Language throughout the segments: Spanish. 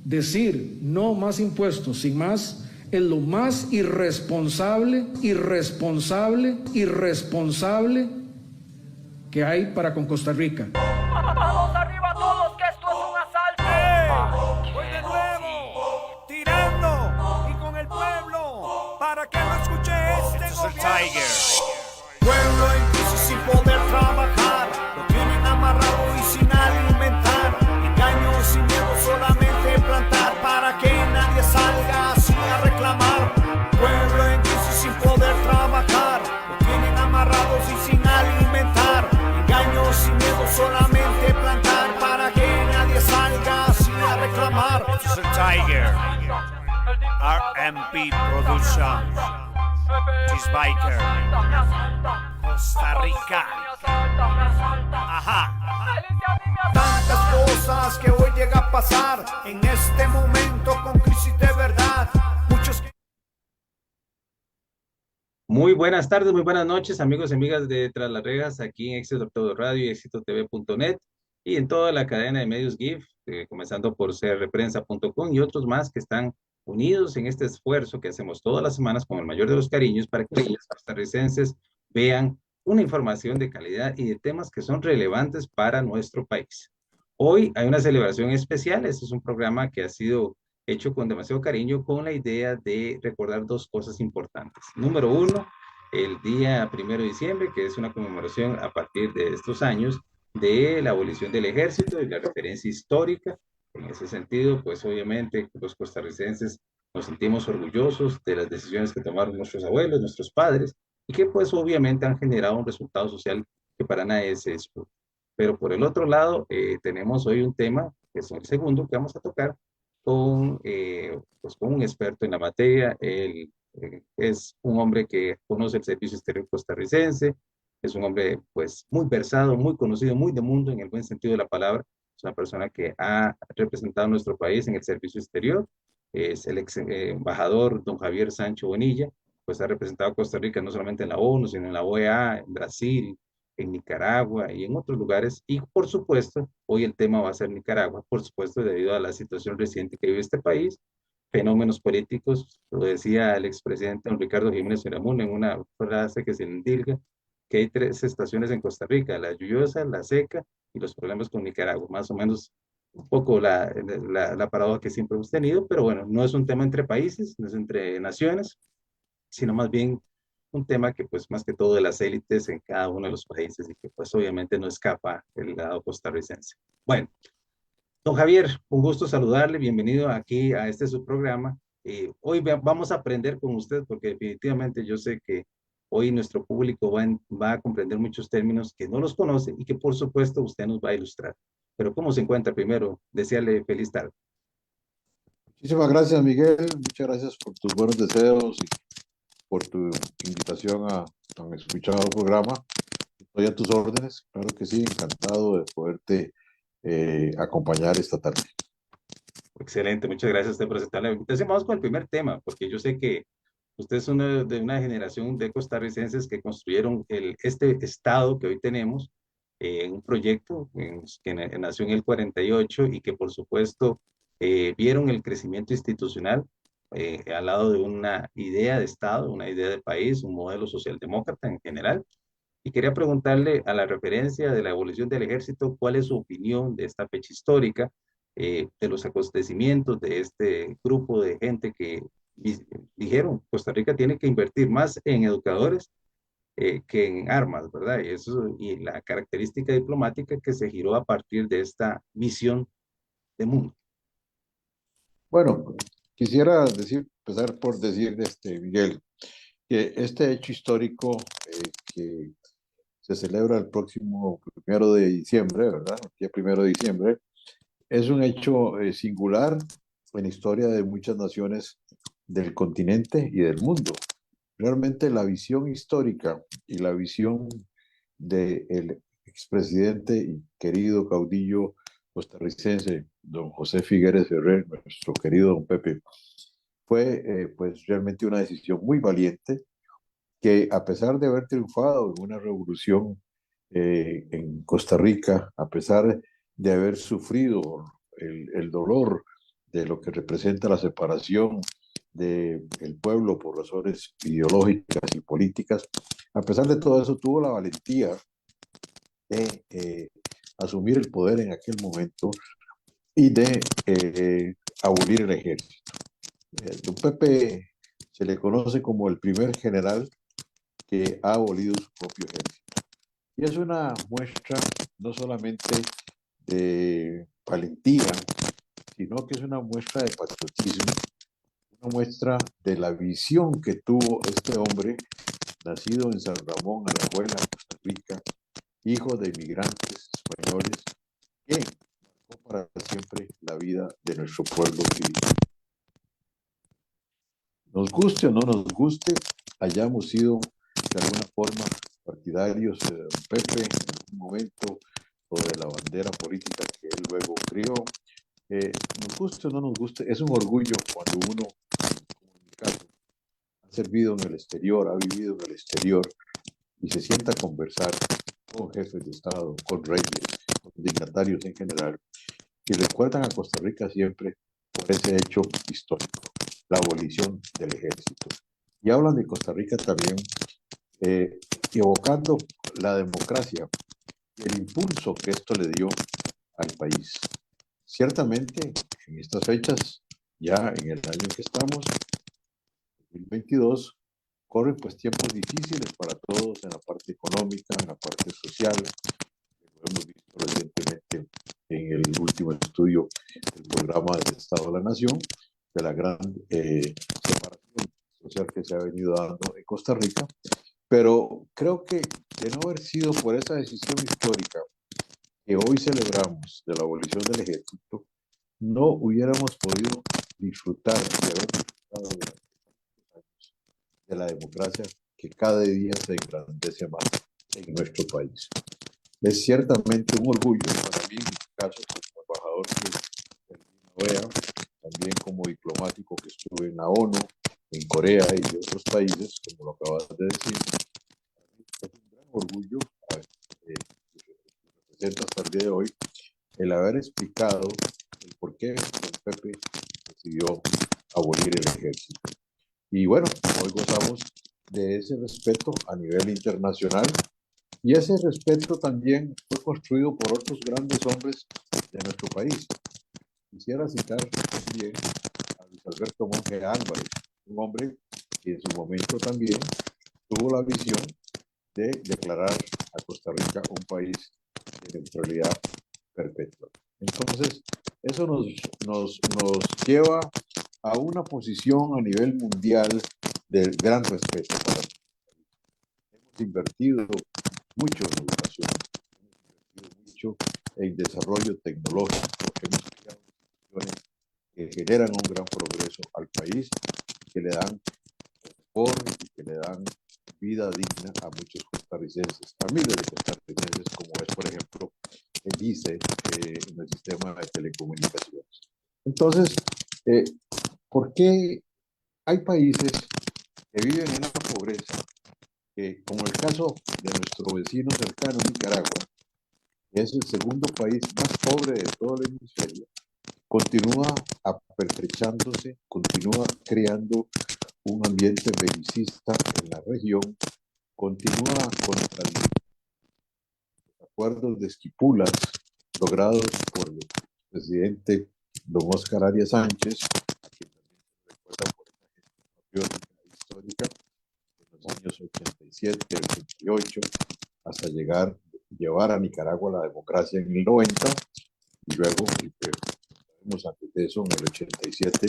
Decir no más impuestos sin más es lo más irresponsable que hay para con Costa Rica. ¡Vamos arriba todos, que esto es un asalto! Voy de nuevo, tirando y con el pueblo, para que lo escuche este gobierno. Pueblo en crisis sin poder trabajar, lo tienen amarrado y sin alimentar, engaños y miedo solamente plantar, para que nadie salga así a reclamar. Pueblo en crisis sin poder trabajar, lo tienen amarrados y sin alimentar, engaños y miedo solamente plantar, para que nadie salga así a reclamar. This is a Tiger, RMP Production, Cheesebiker, Costa Rica. Ajá. Tantas cosas que hoy llega a pasar en este momento con crisis de verdad. Muchos. Muy buenas tardes, muy buenas noches, amigos y amigas de Tras las Rejas, aquí en Éxito Todo Radio y exitotv.net y en toda la cadena de medios GIF, comenzando por crprensa.com y otros más que están unidos en este esfuerzo que hacemos todas las semanas con el mayor de los cariños para que los costarricenses vean una información de calidad y de temas que son relevantes para nuestro país. Hoy hay una celebración especial. Este es un programa que ha sido hecho con demasiado cariño con la idea de recordar dos cosas importantes. Número uno, el día 1 de diciembre, que es una conmemoración a partir de estos años de la abolición del ejército y la referencia histórica. En ese sentido, pues obviamente los costarricenses nos sentimos orgullosos de las decisiones que tomaron nuestros abuelos, nuestros padres, y que pues obviamente han generado un resultado social que para nadie se disputa. Pero por el otro lado, tenemos hoy un tema, que es el segundo que vamos a tocar, pues con un experto en la materia. Él es un hombre que conoce el servicio exterior costarricense, es un hombre pues muy versado, muy conocido, muy de mundo en el buen sentido de la palabra. Es una persona que ha representado a nuestro país en el servicio exterior, es el ex embajador don Javier Sancho Bonilla, pues ha representado a Costa Rica no solamente en la ONU, sino en la OEA, en Brasil, en Nicaragua y en otros lugares. Y por supuesto, hoy el tema va a ser Nicaragua, por supuesto, debido a la situación reciente que vive este país, fenómenos políticos, lo decía el expresidente don Ricardo Jiménez Unamuno en una frase que se le indilga, que hay 3 estaciones en Costa Rica: la lluviosa, la seca y los problemas con Nicaragua. Más o menos un poco la paradoja que siempre hemos tenido, pero bueno, no es un tema entre países, no es entre naciones, sino más bien un tema que pues más que todo de las élites en cada uno de los países y que pues obviamente no escapa el lado costarricense. Bueno, don Javier, un gusto saludarle, bienvenido aquí a este su programa. Hoy vamos a aprender con usted porque definitivamente yo sé que hoy nuestro público va a comprender muchos términos que no los conoce y que por supuesto usted nos va a ilustrar. Pero ¿cómo se encuentra? Primero, desearle feliz tarde. Muchísimas gracias, Miguel. Muchas gracias por tus buenos deseos y por tu invitación a tan escuchado programa. Estoy a tus órdenes. Claro que sí, encantado de poderte acompañar esta tarde. Excelente, muchas gracias a usted por aceptar la invitación. Vamos con el primer tema, porque yo sé que usted es de una generación de costarricenses que construyeron este estado que hoy tenemos, un proyecto que nació en el 48 y que por supuesto vieron el crecimiento institucional al lado de una idea de estado, una idea de país, un modelo socialdemócrata en general. Y quería preguntarle, a la referencia de la abolición del ejército, ¿cuál es su opinión de esta fecha histórica, de los acontecimientos de este grupo de gente que dijeron Costa Rica tiene que invertir más en educadores que en armas, ¿verdad? Y la característica diplomática que se giró a partir de esta visión de mundo? Bueno, quisiera empezar por decir, Miguel, que este hecho histórico que se celebra el próximo 1 de diciembre, ¿verdad? El día 1 de diciembre, es un hecho singular en la historia de muchas naciones del continente y del mundo. Realmente la visión histórica y la visión del expresidente y querido caudillo costarricense, don José Figueres Ferrer, nuestro querido don Pepe, fue pues realmente una decisión muy valiente que, a pesar de haber triunfado en una revolución en Costa Rica, a pesar de haber sufrido el dolor de lo que representa la separación del pueblo por razones ideológicas y políticas, a pesar de todo eso tuvo la valentía de asumir el poder en aquel momento y de abolir el ejército. Don Pepe se le conoce como el primer general que ha abolido su propio ejército. Y es una muestra no solamente de valentía, sino que es una muestra de patriotismo, una muestra de la visión que tuvo este hombre, nacido en San Ramón, Alajuela, Costa Rica, hijo de inmigrantes españoles, que marcó para siempre la vida de nuestro pueblo. Nos guste o no nos guste, hayamos sido de alguna forma partidarios de don Pepe en algún momento o de la bandera política que él luego crió. Nos guste o no nos guste, es un orgullo cuando uno, como en mi caso, ha servido en el exterior, ha vivido en el exterior y se sienta a conversar con jefes de Estado, con reyes, con dignatarios en general, que recuerdan a Costa Rica siempre por ese hecho histórico, la abolición del ejército. Y hablan de Costa Rica también, evocando la democracia y el impulso que esto le dio al país. Ciertamente, en estas fechas, ya en el año en que estamos, 2022, corren pues tiempos difíciles para todos en la parte económica, en la parte social. Lo hemos visto recientemente en el último estudio del programa del Estado de la Nación, de la gran separación social que se ha venido dando en Costa Rica. Pero creo que de no haber sido por esa decisión histórica que hoy celebramos de la abolición del ejército, no hubiéramos podido disfrutar de haber disfrutado durante tantos años de la democracia que cada día se engrandece más en nuestro país. Es ciertamente un orgullo para mí, en mi caso, como embajador que en la OEA, también como diplomático que estuve en la ONU, en Corea y otros países, como lo acabas de decir. Es un gran orgullo que representa hasta el día de hoy el haber explicado el por qué don Pepe decidió abolir el ejército. Y bueno, hoy gozamos de ese respeto a nivel internacional y ese respeto también fue construido por otros grandes hombres de nuestro país. Quisiera citar también a Luis Alberto Monge Álvarez, un hombre que en su momento también tuvo la visión de declarar a Costa Rica un país de neutralidad perpetua. Entonces, eso nos lleva a una posición a nivel mundial de gran respeto para nosotros. Hemos invertido mucho en educación, hemos invertido mucho en desarrollo tecnológico, hemos creado instituciones que generan un gran progreso al país, que le dan confort y que le dan vida digna a muchos costarricenses, a miles de costarricenses, como es, por ejemplo, el ICE en el sistema de telecomunicaciones. Entonces, ¿por qué hay países que viven en la pobreza, como el caso de nuestro vecino cercano, Nicaragua, que es el segundo país más pobre de todo el hemisferio, continúa apertrechándose, continúa creando un ambiente belicista en la región, continúa contra los acuerdos de Esquipulas logrados por el presidente don Óscar Arias Sánchez, a quien también se recuerda por esa gestión patriótica e histórica en los años 87 y 88, hasta llevar a Nicaragua a la democracia en el 90, y luego, antes de eso, en el 87,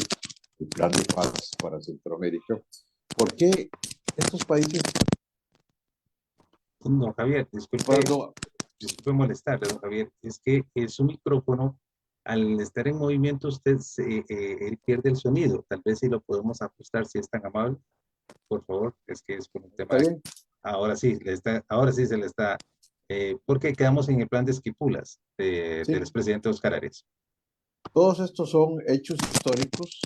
el plan de paz para Centroamérica. ¿Por qué estos países? Don Javier, disculpe molestarle, don Javier. Es que su micrófono, al estar en movimiento, usted él pierde el sonido. Tal vez si lo podemos ajustar, si es tan amable, por favor. Es que es por un tema. ¿Está bien? Ahora sí se le está. Porque quedamos en el plan de Esquipulas del expresidente Óscar Arias. Todos estos son hechos históricos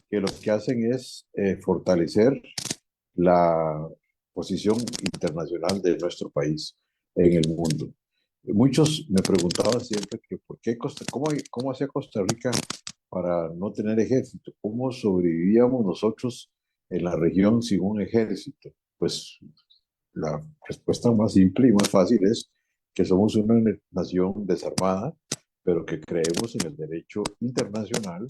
que lo que hacen es fortalecer la posición internacional de nuestro país en el mundo. Muchos me preguntaban siempre que por qué cómo hacía Costa Rica para no tener ejército. ¿Cómo sobrevivíamos nosotros en la región sin un ejército? Pues la respuesta más simple y más fácil es que somos una nación desarmada, pero que creemos en el derecho internacional,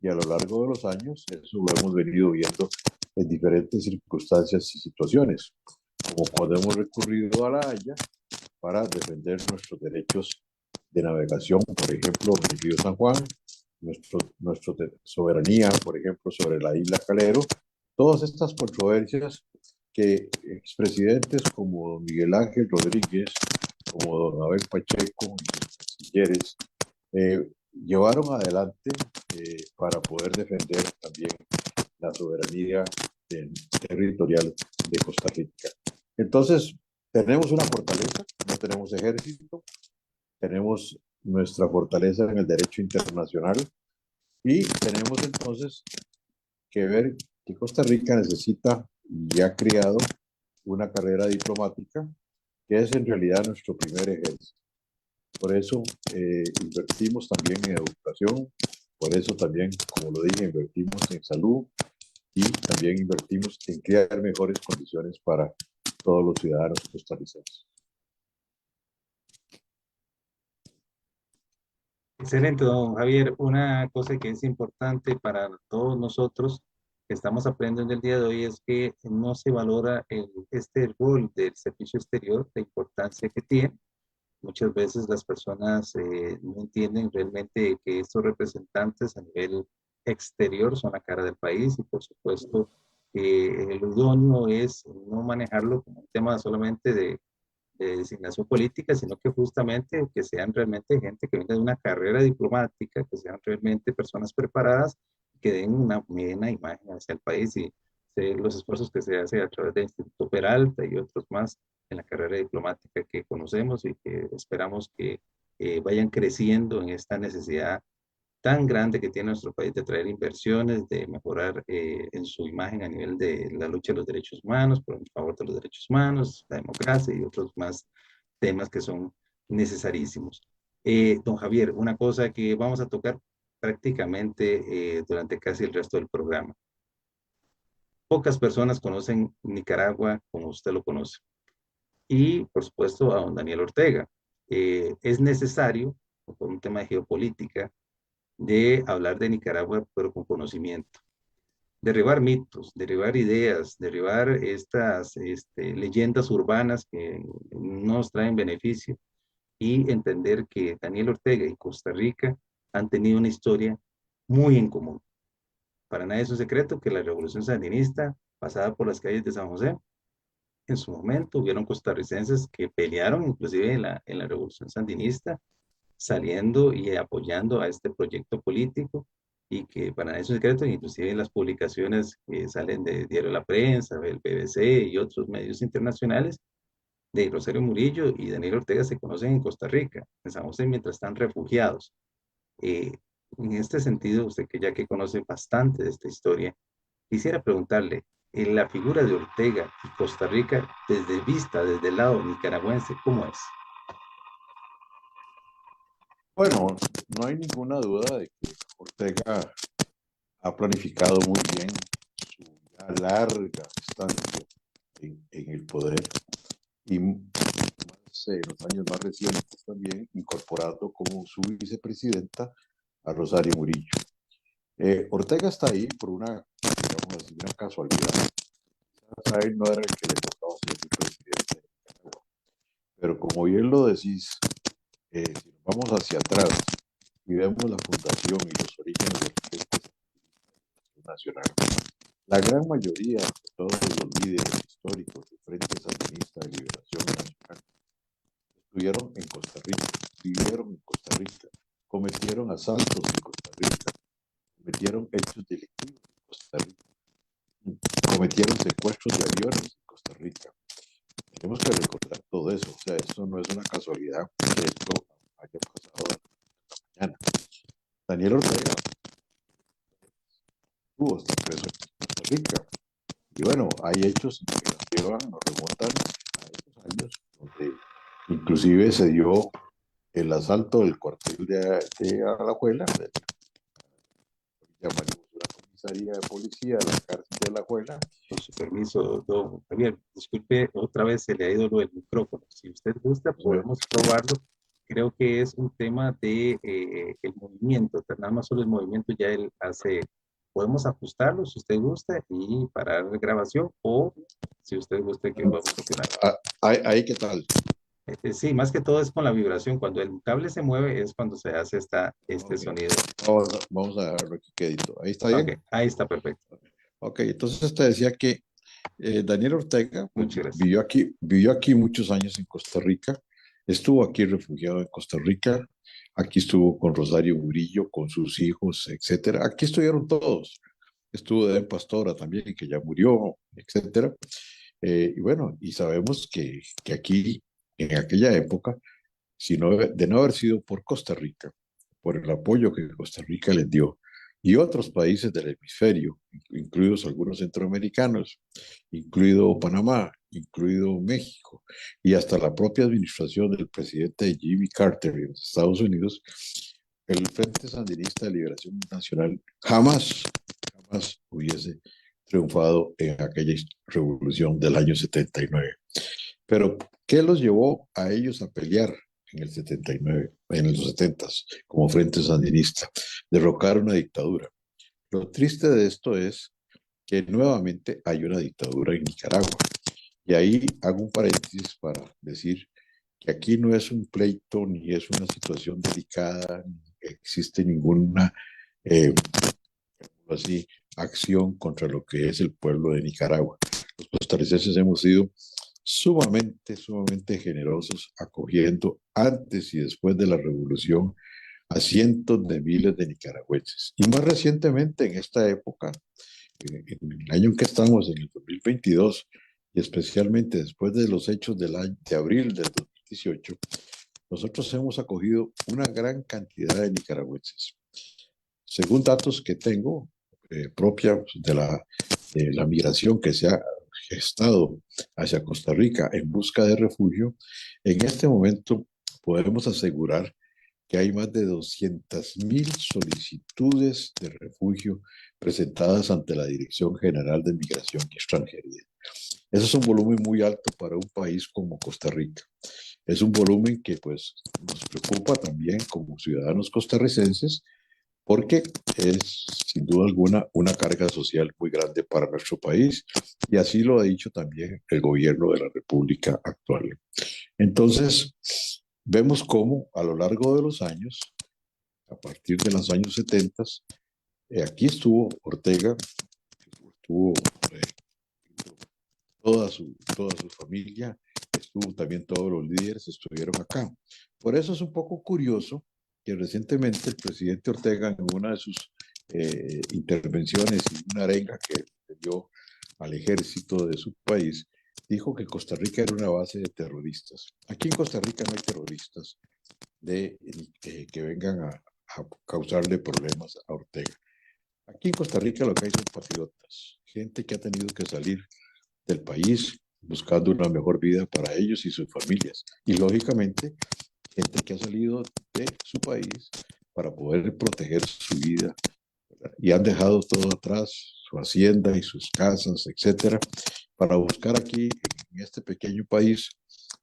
y a lo largo de los años eso lo hemos venido viendo en diferentes circunstancias y situaciones, como cuando hemos recurrido a la Haya para defender nuestros derechos de navegación, por ejemplo, en el río San Juan, nuestra soberanía, por ejemplo, sobre la isla Calero. Todas estas controversias que expresidentes como don Miguel Ángel Rodríguez, como don Abel Pacheco y los cancilleres llevaron adelante para poder defender también la soberanía territorial de Costa Rica. Entonces, tenemos una fortaleza, no tenemos ejército, tenemos nuestra fortaleza en el derecho internacional, y tenemos entonces que ver que Costa Rica necesita y ha creado una carrera diplomática que es en realidad nuestro primer ejército. Por eso invertimos también en educación, por eso también, como lo dije, invertimos en salud, y también invertimos en crear mejores condiciones para todos los ciudadanos costarricenses. Excelente, don Javier. Una cosa que es importante para todos nosotros que estamos aprendiendo el día de hoy es que no se valora este rol del servicio exterior, la importancia que tiene. Muchas veces las personas no entienden realmente que estos representantes a nivel exterior son la cara del país, y por supuesto el idóneo es no manejarlo como un tema solamente de designación política, sino que justamente que sean realmente gente que venga de una carrera diplomática, que sean realmente personas preparadas, que den una buena imagen hacia el país, y los esfuerzos que se hacen a través del Instituto Peralta y otros más en la carrera diplomática que conocemos y que esperamos que vayan creciendo en esta necesidad tan grande que tiene nuestro país de traer inversiones, de mejorar en su imagen a nivel de la lucha de los derechos humanos, por el favor de los derechos humanos, la democracia y otros más temas que son necesarísimos. Don Javier, una cosa que vamos a tocar prácticamente durante casi el resto del programa. Pocas personas conocen Nicaragua como usted lo conoce. Y, por supuesto, a don Daniel Ortega. Es necesario, por un tema de geopolítica, de hablar de Nicaragua, pero con conocimiento. Derribar mitos, derribar ideas, derribar estas leyendas urbanas que no nos traen beneficio, y entender que Daniel Ortega y Costa Rica han tenido una historia muy en común. Para nadie es un secreto que la revolución sandinista, pasada por las calles de San José, en su momento hubieron costarricenses que pelearon inclusive en la revolución sandinista, saliendo y apoyando a este proyecto político, y que para nadie es un secreto, inclusive en las publicaciones que salen de Diario La Prensa, el BBC y otros medios internacionales, de Rosario Murillo y Daniel Ortega se conocen en Costa Rica, en San José, mientras están refugiados. En este sentido, usted que ya que conoce bastante de esta historia, quisiera preguntarle, en la figura de Ortega y Costa Rica, desde el lado nicaragüense, ¿cómo es? Bueno, no hay ninguna duda de que Ortega ha planificado muy bien su ya larga estancia en el poder, y más, en los años más recientes también incorporando como su vicepresidenta a Rosario Murillo. Ortega está ahí por una, digamos así, una casualidad. A él no era el que le tocaba ser el presidente de Nicaragua. Pero como bien lo decís, si nos vamos hacia atrás y vemos la fundación y los orígenes del Frente Nacional, la gran mayoría de todos los líderes históricos del Frente Sandinista de Liberación Nacional estuvieron en Costa Rica, vivieron en Costa Rica, cometieron asaltos en Costa Rica, cometieron hechos delictivos en Costa Rica, cometieron secuestros de aviones en Costa Rica. Tenemos que recordar todo eso, o sea, esto no es una casualidad que esto haya pasado de la mañana. Daniel Ortega estuvo preso en Costa Rica, y bueno, hay hechos que nos remontan a esos años, donde inclusive se dio el asalto del cuartel de Alajuela, llamaremos una comisaría de policía, la cárcel de La Juela. Con su permiso, don Javier, disculpe, otra vez se le ha ido lo del micrófono. Si usted gusta, podemos probarlo. Creo que es un tema de el movimiento, nada más solo el movimiento ya él hace. Podemos ajustarlo si usted gusta y parar la grabación, o si usted gusta que vamos a continuar. Ahí, ¿qué tal? Sí, más que todo es con la vibración. Cuando el cable se mueve es cuando se hace este sonido. Vamos a ver aquí quedito. Ahí está bien. Okay, ahí está perfecto. Ok, entonces te decía que Daniel Ortega vivió aquí muchos años en Costa Rica, estuvo aquí refugiado en Costa Rica, aquí estuvo con Rosario Murillo, con sus hijos, etcétera. Aquí estuvieron todos. Estuvo Edén Pastora también, que ya murió, etcétera. Y bueno, y sabemos que aquí, en aquella época, de no haber sido por Costa Rica, por el apoyo que Costa Rica les dio, y otros países del hemisferio, incluidos algunos centroamericanos, incluido Panamá, incluido México, y hasta la propia administración del presidente Jimmy Carter en los Estados Unidos, el Frente Sandinista de Liberación Nacional jamás hubiese triunfado en aquella revolución del año 79. Pero, ¿qué los llevó a ellos a pelear en el 79, en los 70 como Frente Sandinista? Derrocar una dictadura. Lo triste de esto es que nuevamente hay una dictadura en Nicaragua. Y ahí hago un paréntesis para decir que aquí no es un pleito ni es una situación delicada, ni existe ninguna así, acción contra lo que es el pueblo de Nicaragua. Los costarricenses hemos sido sumamente generosos, acogiendo antes y después de la revolución a cientos de miles de nicaragüenses. Y más recientemente, en esta época, en el año en que estamos, en el 2022, y especialmente después de los hechos de abril del 2018, nosotros hemos acogido una gran cantidad de nicaragüenses. Según datos que tengo, propios de la migración que se ha gestado hacia Costa Rica en busca de refugio, en este momento podemos asegurar que hay más de 200,000 solicitudes de refugio presentadas ante la Dirección General de Migración y Extranjería. Eso es un volumen muy alto para un país como Costa Rica. Es un volumen que pues nos preocupa también como ciudadanos costarricenses, porque es sin duda alguna una carga social muy grande para nuestro país, y así lo ha dicho también el gobierno de la República actual. Entonces, vemos cómo a lo largo de los años, a partir de los años 70, aquí estuvo Ortega, estuvo toda su familia, estuvo también todos los líderes, estuvieron acá. Por eso es un poco curioso que recientemente el presidente Ortega, en una de sus intervenciones y una arenga que dio al ejército de su país, dijo que Costa Rica era una base de terroristas. Aquí en Costa Rica no hay terroristas que vengan a causarle problemas a Ortega. Aquí en Costa Rica lo que hay son patriotas, gente que ha tenido que salir del país buscando una mejor vida para ellos y sus familias. Y lógicamente, gente que ha salido de su país para poder proteger su vida, ¿verdad? Y han dejado todo atrás, su hacienda y sus casas, etcétera, para buscar aquí, en este pequeño país,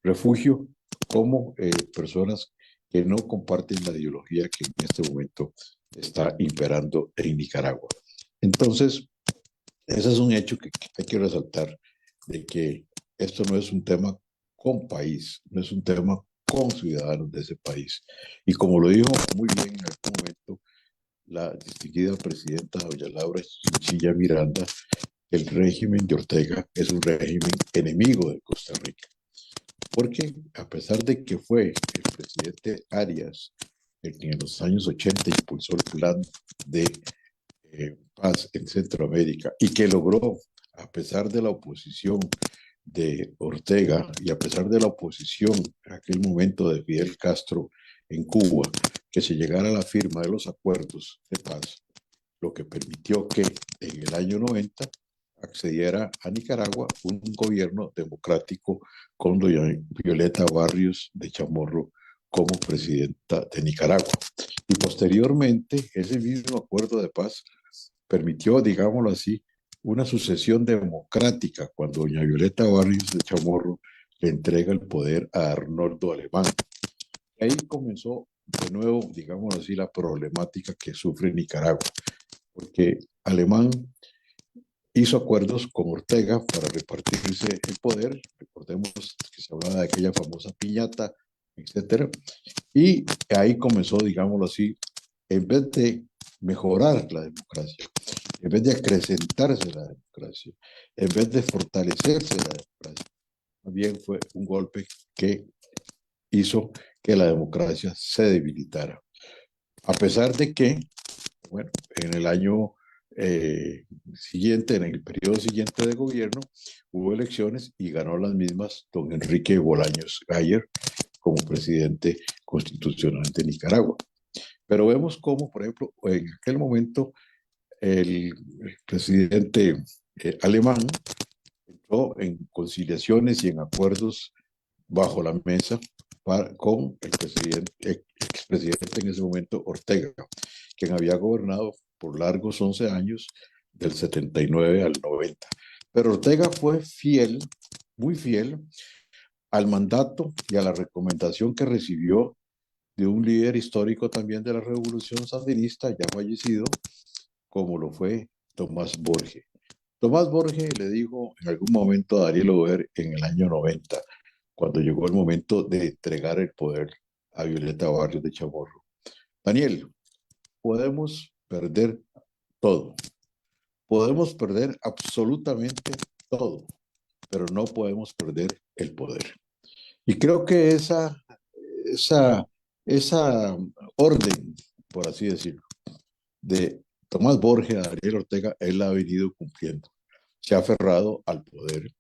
refugio como personas que no comparten la ideología que en este momento está imperando en Nicaragua. Entonces, ese es un hecho que hay que resaltar, de que esto no es un tema con país, no es un tema con ciudadanos de ese país. Y como lo dijo muy bien en algún momento la distinguida presidenta doña Laura Chinchilla Miranda, el régimen de Ortega es un régimen enemigo de Costa Rica. Porque a pesar de que fue el presidente Arias el que en los años 80 impulsó el plan de paz en Centroamérica y que logró, a pesar de la oposición de Ortega y a pesar de la oposición en aquel momento de Fidel Castro en Cuba, que se llegara a la firma de los acuerdos de paz, lo que permitió que en el año 90 accediera a Nicaragua un gobierno democrático con doña Violeta Barrios de Chamorro como presidenta de Nicaragua. Y posteriormente, ese mismo acuerdo de paz permitió, digámoslo así, una sucesión democrática cuando doña Violeta Barrios de Chamorro le entrega el poder a Arnoldo Alemán. Ahí comenzó de nuevo, digámoslo así, la problemática que sufre Nicaragua, porque Alemán hizo acuerdos con Ortega para repartirse el poder. Recordemos que se hablaba de aquella famosa piñata, etcétera. Y ahí comenzó, digámoslo así, en vez de mejorar la democracia, en vez de acrecentarse la democracia, en vez de fortalecerse la democracia, también fue un golpe que hizo que la democracia se debilitara. A pesar de que, bueno, en el año siguiente, en el periodo siguiente de gobierno, hubo elecciones y ganó las mismas don Enrique Bolaños Gayer como presidente constitucional de Nicaragua. Pero vemos cómo, por ejemplo, en aquel momento el presidente alemán entró en conciliaciones y en acuerdos bajo la mesa con el expresidente en ese momento, Ortega, quien había gobernado por largos 11 años, del 79 al 90. Pero Ortega fue fiel, muy fiel, al mandato y a la recomendación que recibió de un líder histórico también de la Revolución Sandinista, ya fallecido, como lo fue Tomás Borge. Tomás Borge le dijo en algún momento a Daniel Ober en el año 90, cuando llegó el momento de entregar el poder a Violeta Barrios de Chamorro: Daniel, podemos perder todo, podemos perder absolutamente todo, pero no podemos perder el poder. Y creo que esa orden, por así decirlo, de Tomás Borge a Daniel Ortega, él la ha venido cumpliendo. Se ha aferrado al poder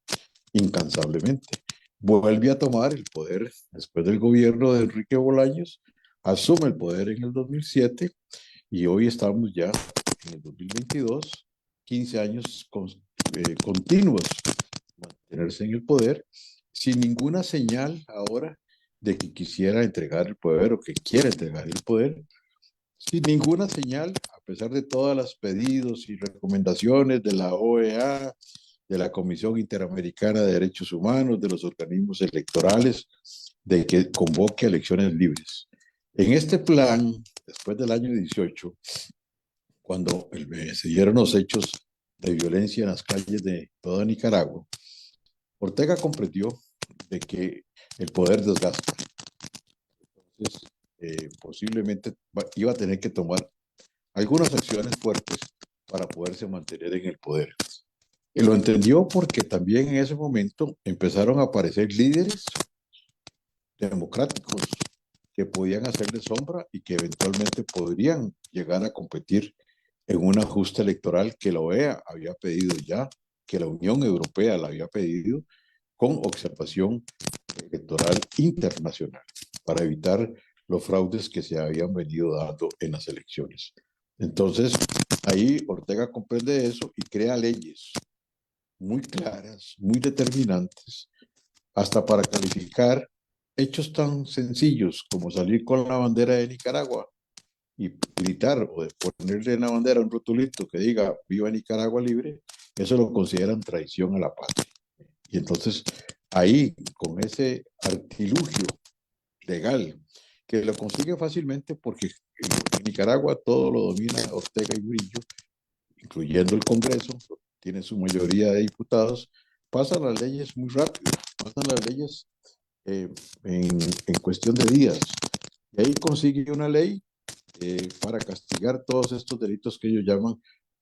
incansablemente. Vuelve a tomar el poder después del gobierno de Enrique Bolaños, asume el poder en el 2007 y hoy estamos ya en el 2022, 15 años continuos mantenerse en el poder, sin ninguna señal ahora de que quisiera entregar el poder o que quiera entregar el poder, sin ninguna señal, a pesar de todos los pedidos y recomendaciones de la OEA, de la Comisión Interamericana de Derechos Humanos, de los organismos electorales, de que convoque elecciones libres. En este plan, después del año 18, cuando se dieron los hechos de violencia en las calles de toda Nicaragua, Ortega comprendió de que el poder desgasta. Entonces, posiblemente iba a tener que tomar algunas acciones fuertes para poderse mantener en el poder. Y lo entendió porque también en ese momento empezaron a aparecer líderes democráticos que podían hacerle sombra y que eventualmente podrían llegar a competir en una justa electoral que la OEA había pedido ya, que la Unión Europea la había pedido, con observación electoral internacional, para evitar los fraudes que se habían venido dando en las elecciones. Entonces, ahí Ortega comprende eso y crea leyes muy claras, muy determinantes, hasta para calificar hechos tan sencillos como salir con la bandera de Nicaragua y gritar o ponerle en la bandera un rotulito que diga "Viva Nicaragua libre", eso lo consideran traición a la patria. Y entonces ahí, con ese artilugio legal, que lo consigue fácilmente porque en Nicaragua todo lo domina Ortega y Murillo, incluyendo el Congreso, tiene su mayoría de diputados, pasan las leyes muy rápido, pasan las leyes en cuestión de días. Y ahí consigue una ley para castigar todos estos delitos que ellos llaman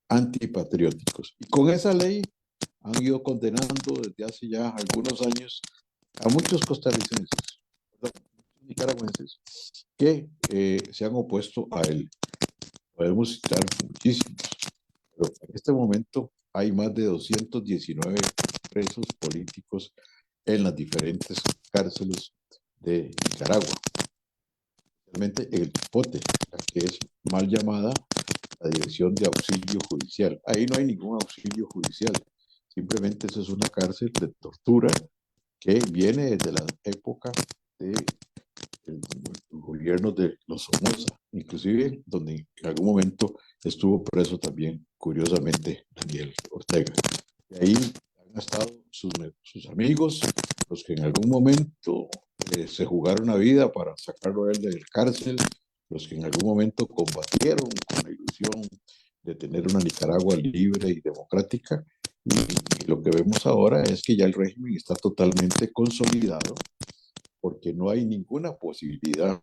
antipatrióticos. Y con esa ley han ido condenando desde hace ya algunos años a muchos costarricenses, nicaragüenses, que se han opuesto a él. Podemos citar muchísimos, pero en este momento hay más de 219 presos políticos en las diferentes cárceles de Nicaragua. Realmente en el Chipote, la que es mal llamada la Dirección de Auxilio Judicial. Ahí no hay ningún auxilio judicial. Simplemente eso es una cárcel de tortura que viene desde la época del gobierno de los Somoza, inclusive donde en algún momento estuvo preso también curiosamente, Daniel Ortega. Y ahí han estado sus amigos, los que en algún momento se jugaron la vida para sacarlo a él de la cárcel, los que en algún momento combatieron con la ilusión de tener una Nicaragua libre y democrática. Y lo que vemos ahora es que ya el régimen está totalmente consolidado, porque no hay ninguna posibilidad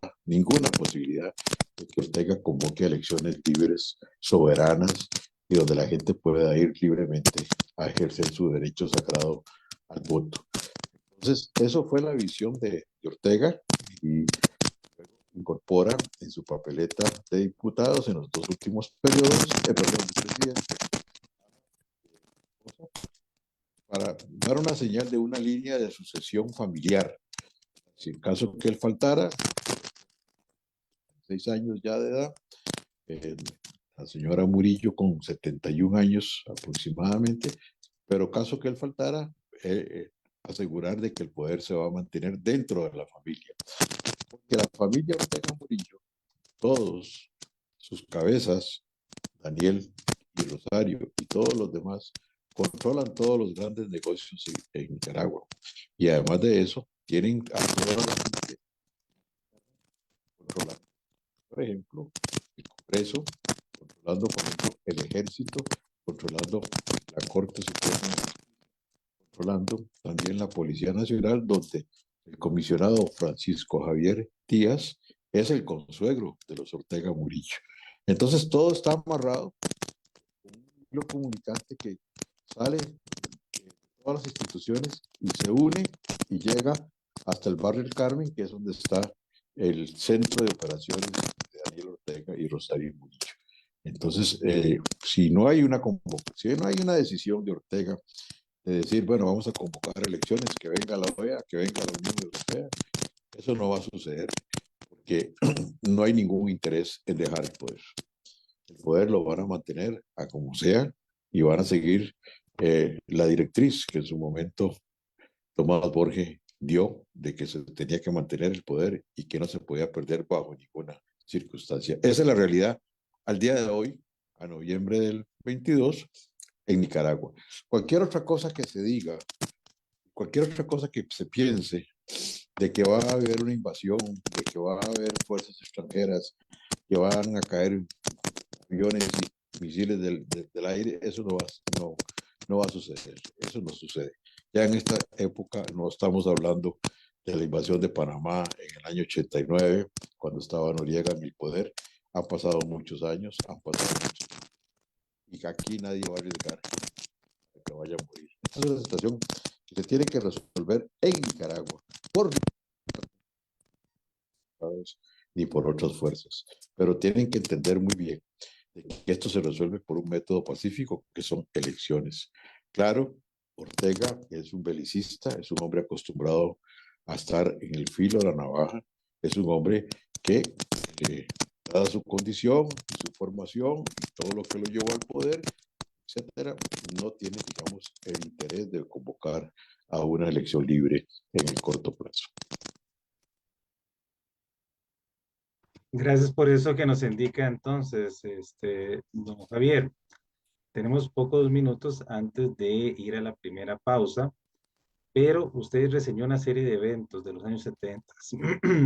de que Ortega convoque elecciones libres, soberanas, y donde la gente pueda ir libremente a ejercer su derecho sagrado al voto. Entonces, eso fue la visión de Ortega, y incorpora en su papeleta de diputados en los dos últimos periodos, de presidente, para dar una señal de una línea de sucesión familiar. Si en caso que él faltara, 6 años ya de edad, la señora Murillo con 71 años aproximadamente, pero caso que él faltara, asegurar de que el poder se va a mantener dentro de la familia. Porque la familia Ortega Murillo, todos sus cabezas, Daniel y Rosario y todos los demás, controlan todos los grandes negocios en Nicaragua. Y además de eso, tienen a toda la gente controlando, por ejemplo, el Congreso, controlando, por ejemplo, el Ejército, controlando la Corte Suprema, controlando también la Policía Nacional, donde el comisionado Francisco Javier Díaz es el consuegro de los Ortega Murillo. Entonces todo está amarrado con un hilo comunicante que sale de todas las instituciones y se une y llega hasta el barrio El Carmen, que es donde está el centro de operaciones de Daniel Ortega y Rosario Murillo. Entonces, si no hay una convocación, no hay una decisión de Ortega de decir, bueno, vamos a convocar elecciones, que venga la OEA, que venga la Unión Europea, eso no va a suceder, porque no hay ningún interés en dejar el poder. El poder lo van a mantener a como sea y van a seguir la directriz que en su momento Tomás Borges dio de que se tenía que mantener el poder y que no se podía perder bajo ninguna circunstancia. Esa es la realidad al día de hoy, a noviembre del 22, en Nicaragua. Cualquier otra cosa que se diga, cualquier otra cosa que se piense de que va a haber una invasión, de que va a haber fuerzas extranjeras, que van a caer aviones y misiles del aire, eso no va a suceder. Eso no sucede. Ya en esta época no estamos hablando de la invasión de Panamá en el año 89, cuando estaba Noriega en el poder. Han pasado muchos años, y aquí nadie va a arriesgar a que vaya a morir. Esta es una situación que se tiene que resolver en Nicaragua, ni por otras fuerzas. Pero tienen que entender muy bien que esto se resuelve por un método pacífico, que son elecciones. Claro, Ortega es un belicista, es un hombre acostumbrado a estar en el filo de la navaja, es un hombre que, dada su condición, su formación, todo lo que lo llevó al poder, etcétera, no tiene, digamos, el interés de convocar a una elección libre en el corto plazo. Gracias por eso que nos indica entonces, don Javier. Tenemos pocos minutos antes de ir a la primera pausa, pero usted reseñó una serie de eventos de los años 70.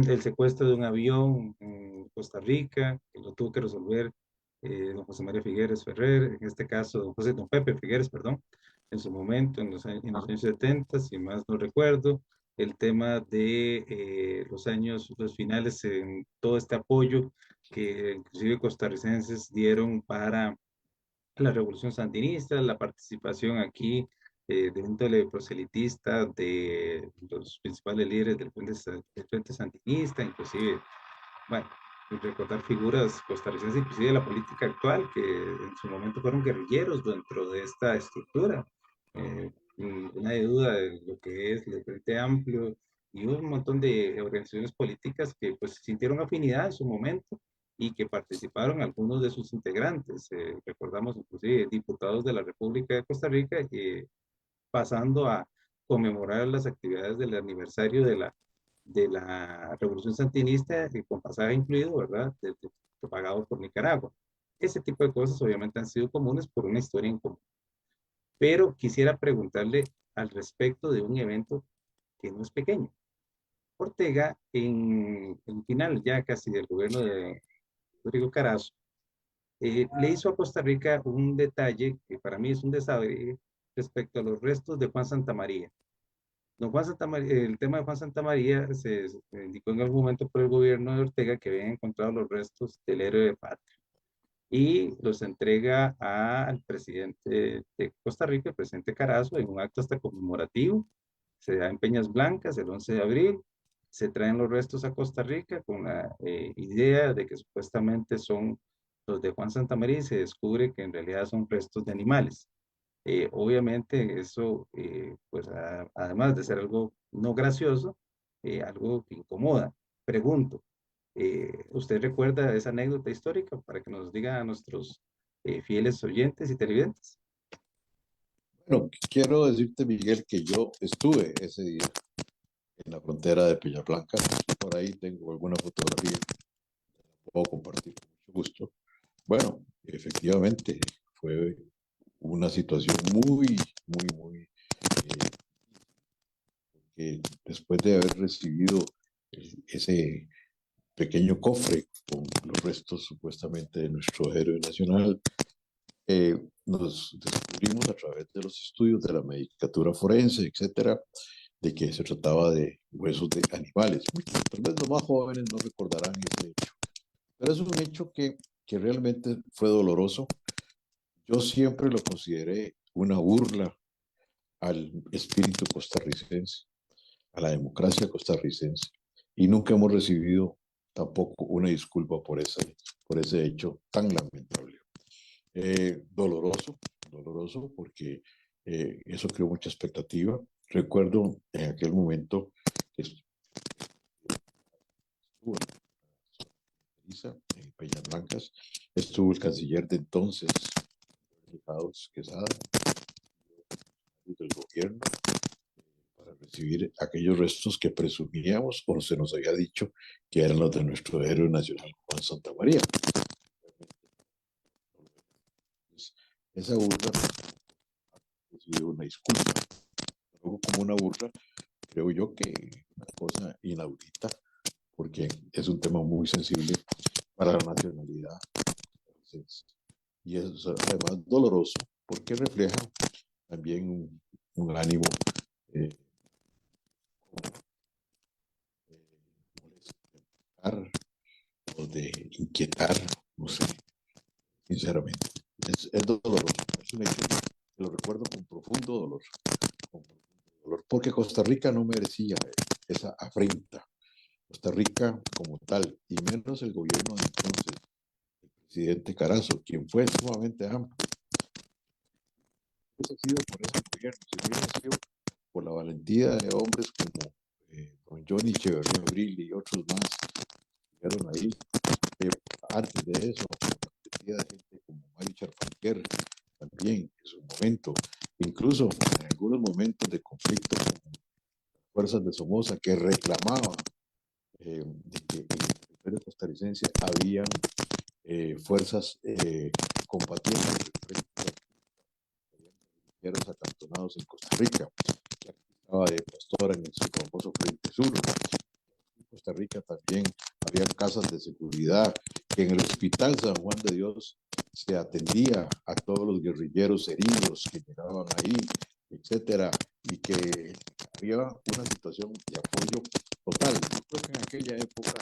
El secuestro de un avión en Costa Rica, que lo tuvo que resolver don José María Figueres Ferrer, en este caso don Pepe Figueres, perdón, en su momento, en los años 70, si más no recuerdo. El tema de los finales en todo este apoyo que inclusive costarricenses dieron para la revolución sandinista, la participación aquí de índole proselitista de los principales líderes del Frente Sandinista, inclusive, bueno, recordar figuras costarricenses, inclusive de la política actual, que en su momento fueron guerrilleros dentro de esta estructura. Nadie duda de lo que es el Frente Amplio y un montón de organizaciones políticas que pues sintieron afinidad en su momento y que participaron algunos de sus integrantes. Recordamos inclusive diputados de la República de Costa Rica, pasando a conmemorar las actividades del aniversario de la Revolución Sandinista, con pasaje incluido, ¿verdad? Pagado por Nicaragua. Ese tipo de cosas obviamente han sido comunes por una historia en común. Pero quisiera preguntarle al respecto de un evento que no es pequeño. Ortega, en el final ya casi del gobierno de Rodrigo Carazo, le hizo a Costa Rica un detalle que para mí es un desaire respecto a los restos de Juan Santamaría. Don Juan Santamaría, el tema de Juan Santamaría se indicó en algún momento por el gobierno de Ortega que habían encontrado los restos del héroe de patria y los entrega al presidente de Costa Rica, el presidente Carazo, en un acto hasta conmemorativo. Se da en Peñas Blancas el 11 de abril, se traen los restos a Costa Rica con la idea de que supuestamente son los de Juan Santamaría y se descubre que en realidad son restos de animales. Obviamente eso, pues además de ser algo no gracioso, algo que incomoda. Pregunto, ¿usted recuerda esa anécdota histórica para que nos diga a nuestros fieles oyentes y televidentes? Bueno, quiero decirte, Miguel, que yo estuve ese día en la frontera de Peñablanca. Por ahí tengo alguna fotografía, puedo compartir con mucho gusto. Bueno, efectivamente, fue una situación muy, que después de haber recibido ese pequeño cofre con los restos supuestamente de nuestro héroe nacional, nos descubrimos a través de los estudios de la medicatura forense, etcétera, de que se trataba de huesos de animales. Tal vez los más jóvenes no recordarán ese hecho, pero es un hecho que realmente fue doloroso. Yo siempre lo consideré una burla al espíritu costarricense, a la democracia costarricense, y nunca hemos recibido tampoco una disculpa por ese hecho tan lamentable. Doloroso porque eso creó mucha expectativa. Recuerdo en aquel momento que estuvo en Peñas Blancas, estuvo el canciller de entonces, Quesada, del gobierno, para recibir aquellos restos que presumíamos o se nos había dicho que eran los de nuestro héroe nacional, Juan Santamaría. Esa burla ha sido una disculpa. Luego, como una burla, creo yo que una cosa inaudita, porque es un tema muy sensible para la nacionalidad. Y es además doloroso, porque refleja también un ánimo molestar o de inquietar, no sé, sinceramente. Es doloroso, es un hecho que lo recuerdo con profundo dolor, porque Costa Rica no merecía esa afrenta. Costa Rica como tal, y menos el gobierno de entonces, el presidente Carazo, quien fue sumamente amplio. Si hubiese sido por ese gobierno, si hubiese sido por la valentía de hombres como don Johnny Echeverría Abril y otros más que llegaron ahí, antes de eso, la de gente como Mario Charfanquer, también en su momento, incluso en algunos momentos de conflicto con fuerzas de Somoza que reclamaban de que en el territorio costarricense habían fuerzas combatientes acantonados en Costa Rica. Estaba de Pastora en su famoso Frente Sur. En Costa Rica también había casas de seguridad, que en el Hospital San Juan de Dios se atendía a todos los guerrilleros heridos que llegaban ahí, etcétera, y que había una situación de apoyo total. Yo creo que en aquella época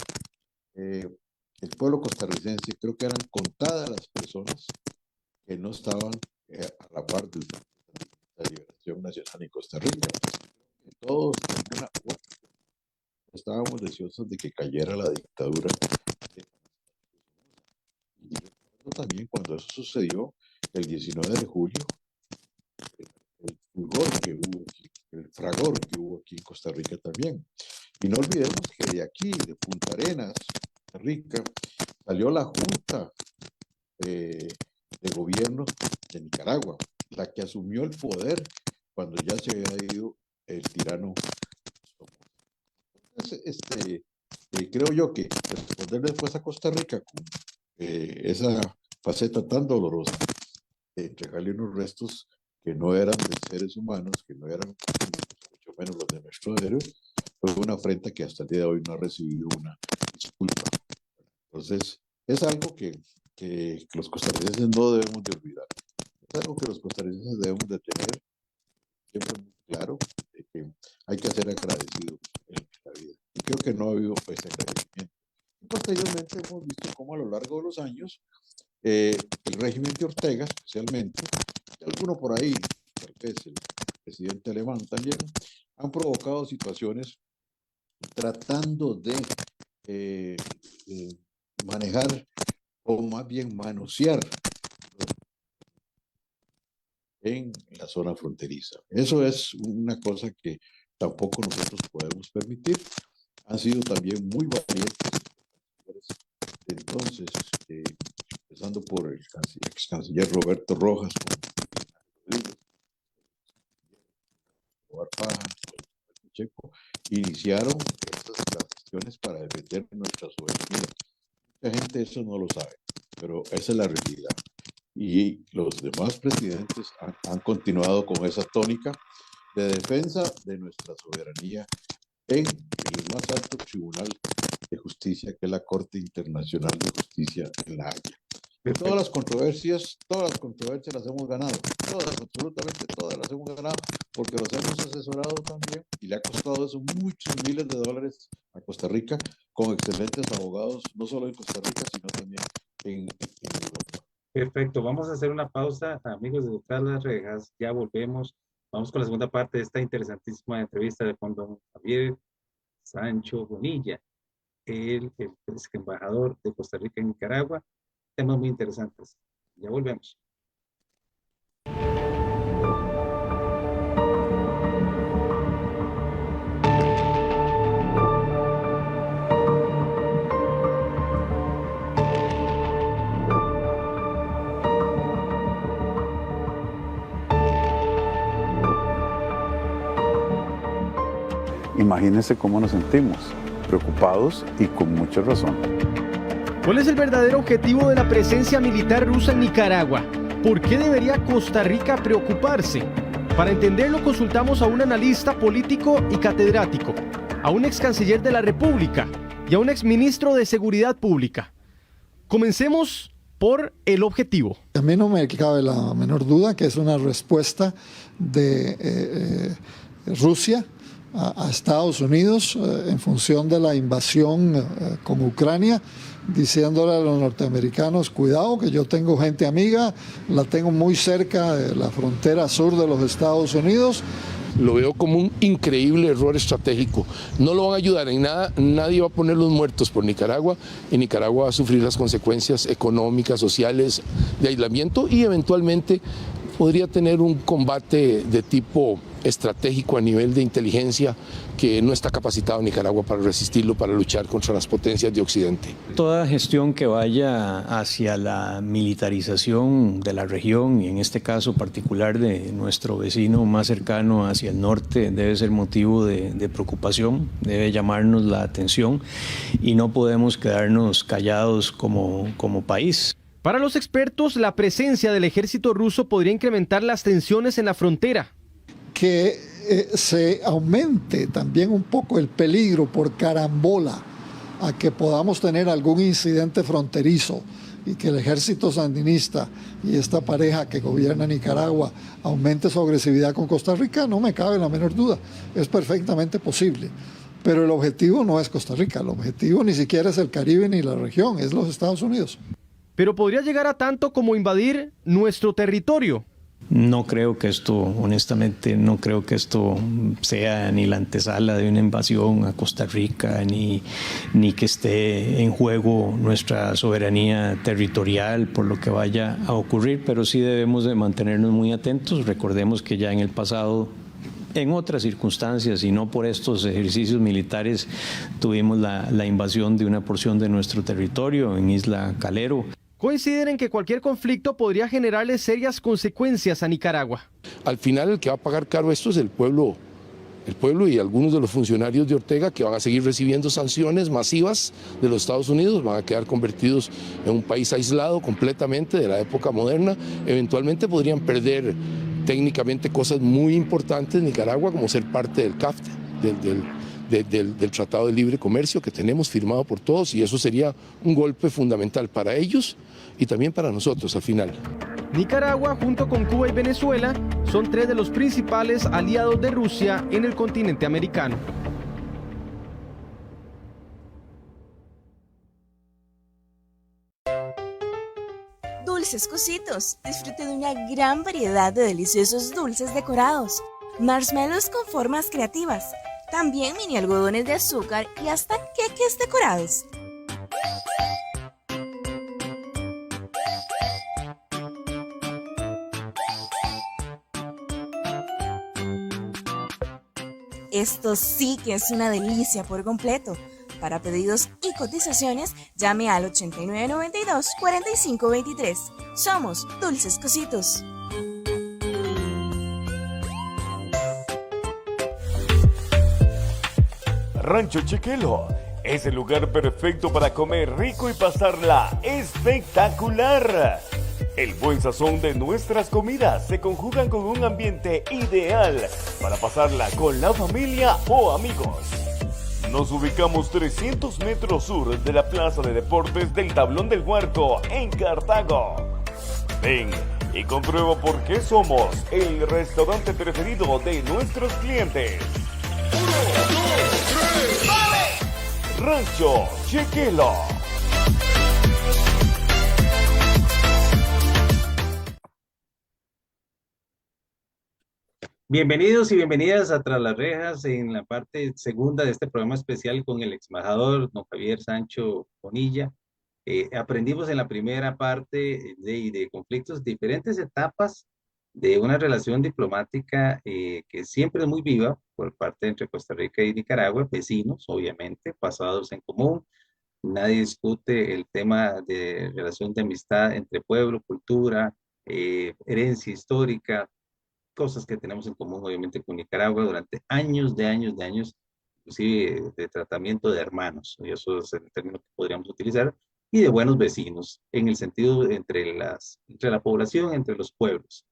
el pueblo costarricense, creo que eran contadas las personas que no estaban a la par de la liberación nacional en Costa Rica. Todos estábamos deseosos de que cayera la dictadura. Y recuerdo también cuando eso sucedió, el 19 de julio, el fulgor que hubo aquí, el fragor que hubo aquí en Costa Rica también. Y no olvidemos que de aquí, de Punta Arenas, Costa Rica, salió la Junta de gobierno de Nicaragua, la que asumió el poder cuando ya se había ido el tirano. Entonces, creo yo que responder después a Costa Rica con esa faceta tan dolorosa de entregarle unos restos que no eran de seres humanos, que no eran mucho menos los de nuestros héroes, fue una afrenta que hasta el día de hoy no ha recibido una disculpa. Entonces, es algo que los costarricenses no debemos de olvidar. Es algo que los costarricenses debemos de tener siempre muy claro, de que hay que ser agradecidos en la vida. Y creo que no ha habido ese agradecimiento. Y posteriormente hemos visto cómo a lo largo de los años el régimen de Ortega, especialmente, y alguno por ahí, tal vez el presidente alemán también, han provocado situaciones tratando de manejar o más bien manosear en la zona fronteriza. Eso es una cosa que tampoco nosotros podemos permitir. Han sido también muy valientes. Entonces, empezando por el ex canciller Roberto Rojas, Checo, iniciaron las gestiones para defender nuestra soberanía. Mucha gente eso no lo sabe, pero esa es la realidad. Y los demás presidentes han continuado con esa tónica de defensa de nuestra soberanía en el más alto tribunal de justicia, que es la Corte Internacional de Justicia en La Haya. Todas las controversias las hemos ganado, absolutamente todas las hemos ganado, porque los hemos asesorado también, y le ha costado eso muchos miles de dólares a Costa Rica, con excelentes abogados, no solo en Costa Rica, sino también en Europa. Perfecto, vamos a hacer una pausa, amigos de Tras las Rejas, ya volvemos, vamos con la segunda parte de esta interesantísima entrevista con don Javier Sancho Bonilla, el embajador de Costa Rica en Nicaragua. Temas muy interesantes. Ya volvemos. Imagínense cómo nos sentimos, preocupados y con mucha razón. ¿Cuál es el verdadero objetivo de la presencia militar rusa en Nicaragua? ¿Por qué debería Costa Rica preocuparse? Para entenderlo consultamos a un analista político y catedrático, a un ex canciller de la República y a un ex ministro de Seguridad Pública. Comencemos por el objetivo. A mí no me cabe la menor duda que es una respuesta de Rusia a Estados Unidos en función de la invasión con Ucrania, diciéndole a los norteamericanos, cuidado que yo tengo gente amiga, la tengo muy cerca de la frontera sur de los Estados Unidos. Lo veo como un increíble error estratégico. No lo van a ayudar en nada, nadie va a poner los muertos por Nicaragua, y Nicaragua va a sufrir las consecuencias económicas, sociales, de aislamiento, y eventualmente podría tener un combate de tipo estratégico a nivel de inteligencia que no está capacitado Nicaragua para resistirlo, para luchar contra las potencias de Occidente. Toda gestión que vaya hacia la militarización de la región, y en este caso particular de nuestro vecino más cercano hacia el norte, debe ser motivo de preocupación, debe llamarnos la atención, y no podemos quedarnos callados como país. Para los expertos, la presencia del ejército ruso podría incrementar las tensiones en la frontera. Que se aumente también un poco el peligro por carambola a que podamos tener algún incidente fronterizo y que el ejército sandinista y esta pareja que gobierna Nicaragua aumente su agresividad con Costa Rica, no me cabe la menor duda, es perfectamente posible. Pero el objetivo no es Costa Rica, el objetivo ni siquiera es el Caribe ni la región, es los Estados Unidos. Pero podría llegar a tanto como invadir nuestro territorio. No creo que esto, honestamente, no creo que esto sea ni la antesala de una invasión a Costa Rica, ni que esté en juego nuestra soberanía territorial por lo que vaya a ocurrir, pero sí debemos de mantenernos muy atentos. Recordemos que ya en el pasado, en otras circunstancias y no por estos ejercicios militares, tuvimos la invasión de una porción de nuestro territorio en Isla Calero. Coinciden en que cualquier conflicto podría generarle serias consecuencias a Nicaragua. Al final el que va a pagar caro esto es el pueblo el pueblo y algunos de los funcionarios de Ortega, que van a seguir recibiendo sanciones masivas de los Estados Unidos, van a quedar convertidos en un país aislado completamente de la época moderna. Eventualmente podrían perder técnicamente cosas muy importantes en Nicaragua, como ser parte del CAFTA, del Tratado de Libre Comercio que tenemos firmado por todos, y eso sería un golpe fundamental para ellos y también para nosotros al final. Nicaragua, junto con Cuba y Venezuela, son 3 de los principales aliados de Rusia en el continente americano. Dulces Cositos. Disfrute de una gran variedad de deliciosos dulces decorados, marshmallows con formas creativas, también mini algodones de azúcar y hasta queques decorados. Esto sí que es una delicia por completo. Para pedidos y cotizaciones, llame al 8992-4523. Somos Dulces Cositos. Rancho Chequelo es el lugar perfecto para comer rico y pasarla espectacular. El buen sazón de nuestras comidas se conjugan con un ambiente ideal para pasarla con la familia o amigos. Nos ubicamos 300 metros sur de la Plaza de Deportes del Tablón del Huarco en Cartago. Ven y comprueba por qué somos el restaurante preferido de nuestros clientes. 1, 2, 3, ¡vale! Rancho Chequelo. Bienvenidos y bienvenidas a Tras las Rejas en la parte segunda de este programa especial con el ex embajador don Javier Sancho Bonilla. Aprendimos en la primera parte de conflictos, diferentes etapas de una relación diplomática que siempre es muy viva por parte entre Costa Rica y Nicaragua, vecinos, obviamente, pasados en común. Nadie discute el tema de relación de amistad entre pueblo, cultura, herencia histórica, cosas que tenemos en común obviamente con Nicaragua durante años, inclusive de tratamiento de hermanos, y eso es el término que podríamos utilizar, y de buenos vecinos, en el sentido entre la población, entre los pueblos.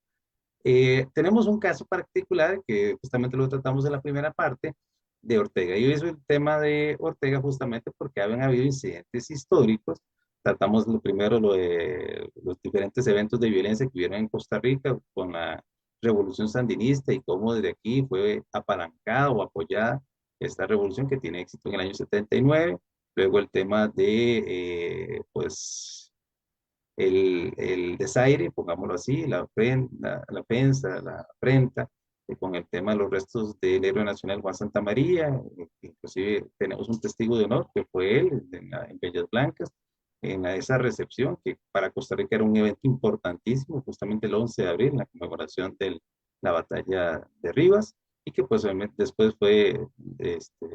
Tenemos un caso particular que justamente lo tratamos en la primera parte de Ortega, y hoy es el tema de Ortega justamente porque habían habido incidentes históricos. Tratamos primero lo de los diferentes eventos de violencia que hubieron en Costa Rica con la revolución sandinista y cómo desde aquí fue apalancada o apoyada esta revolución que tiene éxito en el año 79. Luego el tema de, pues, el desaire, pongámoslo así, la prensa, la afrenta, con el tema de los restos del héroe nacional Juan Santamaría. Inclusive tenemos un testigo de honor que fue él en Bellas Blancas, en esa recepción que para Costa Rica era un evento importantísimo, justamente el 11 de abril, la conmemoración de la batalla de Rivas, y que pues obviamente después fue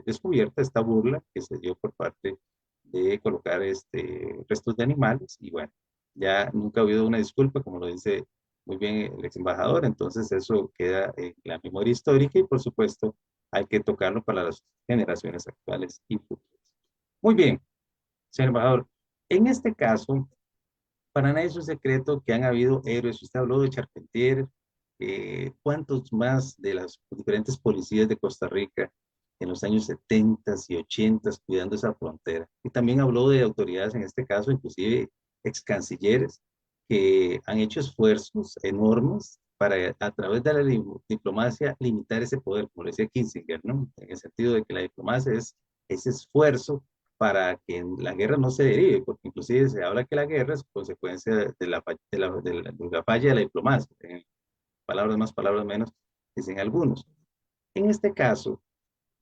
descubierta esta burla que se dio por parte de colocar restos de animales, y bueno, ya nunca ha habido una disculpa, como lo dice muy bien el ex embajador. Entonces eso queda en la memoria histórica y por supuesto hay que tocarlo para las generaciones actuales y futuras. Muy bien, señor embajador. En este caso, para nadie es un secreto que han habido héroes. Usted habló de Charpentier, ¿cuántos más de las diferentes policías de Costa Rica en los años 70 y 80 cuidando esa frontera? Y también habló de autoridades, en este caso, inclusive ex cancilleres, que han hecho esfuerzos enormes para, a través de la diplomacia, limitar ese poder, como decía Kissinger, ¿no? En el sentido de que la diplomacia es ese esfuerzo para que la guerra no se derive, porque inclusive se habla que la guerra es consecuencia de la falla de la diplomacia. Palabras más, palabras menos, dicen algunos. En este caso,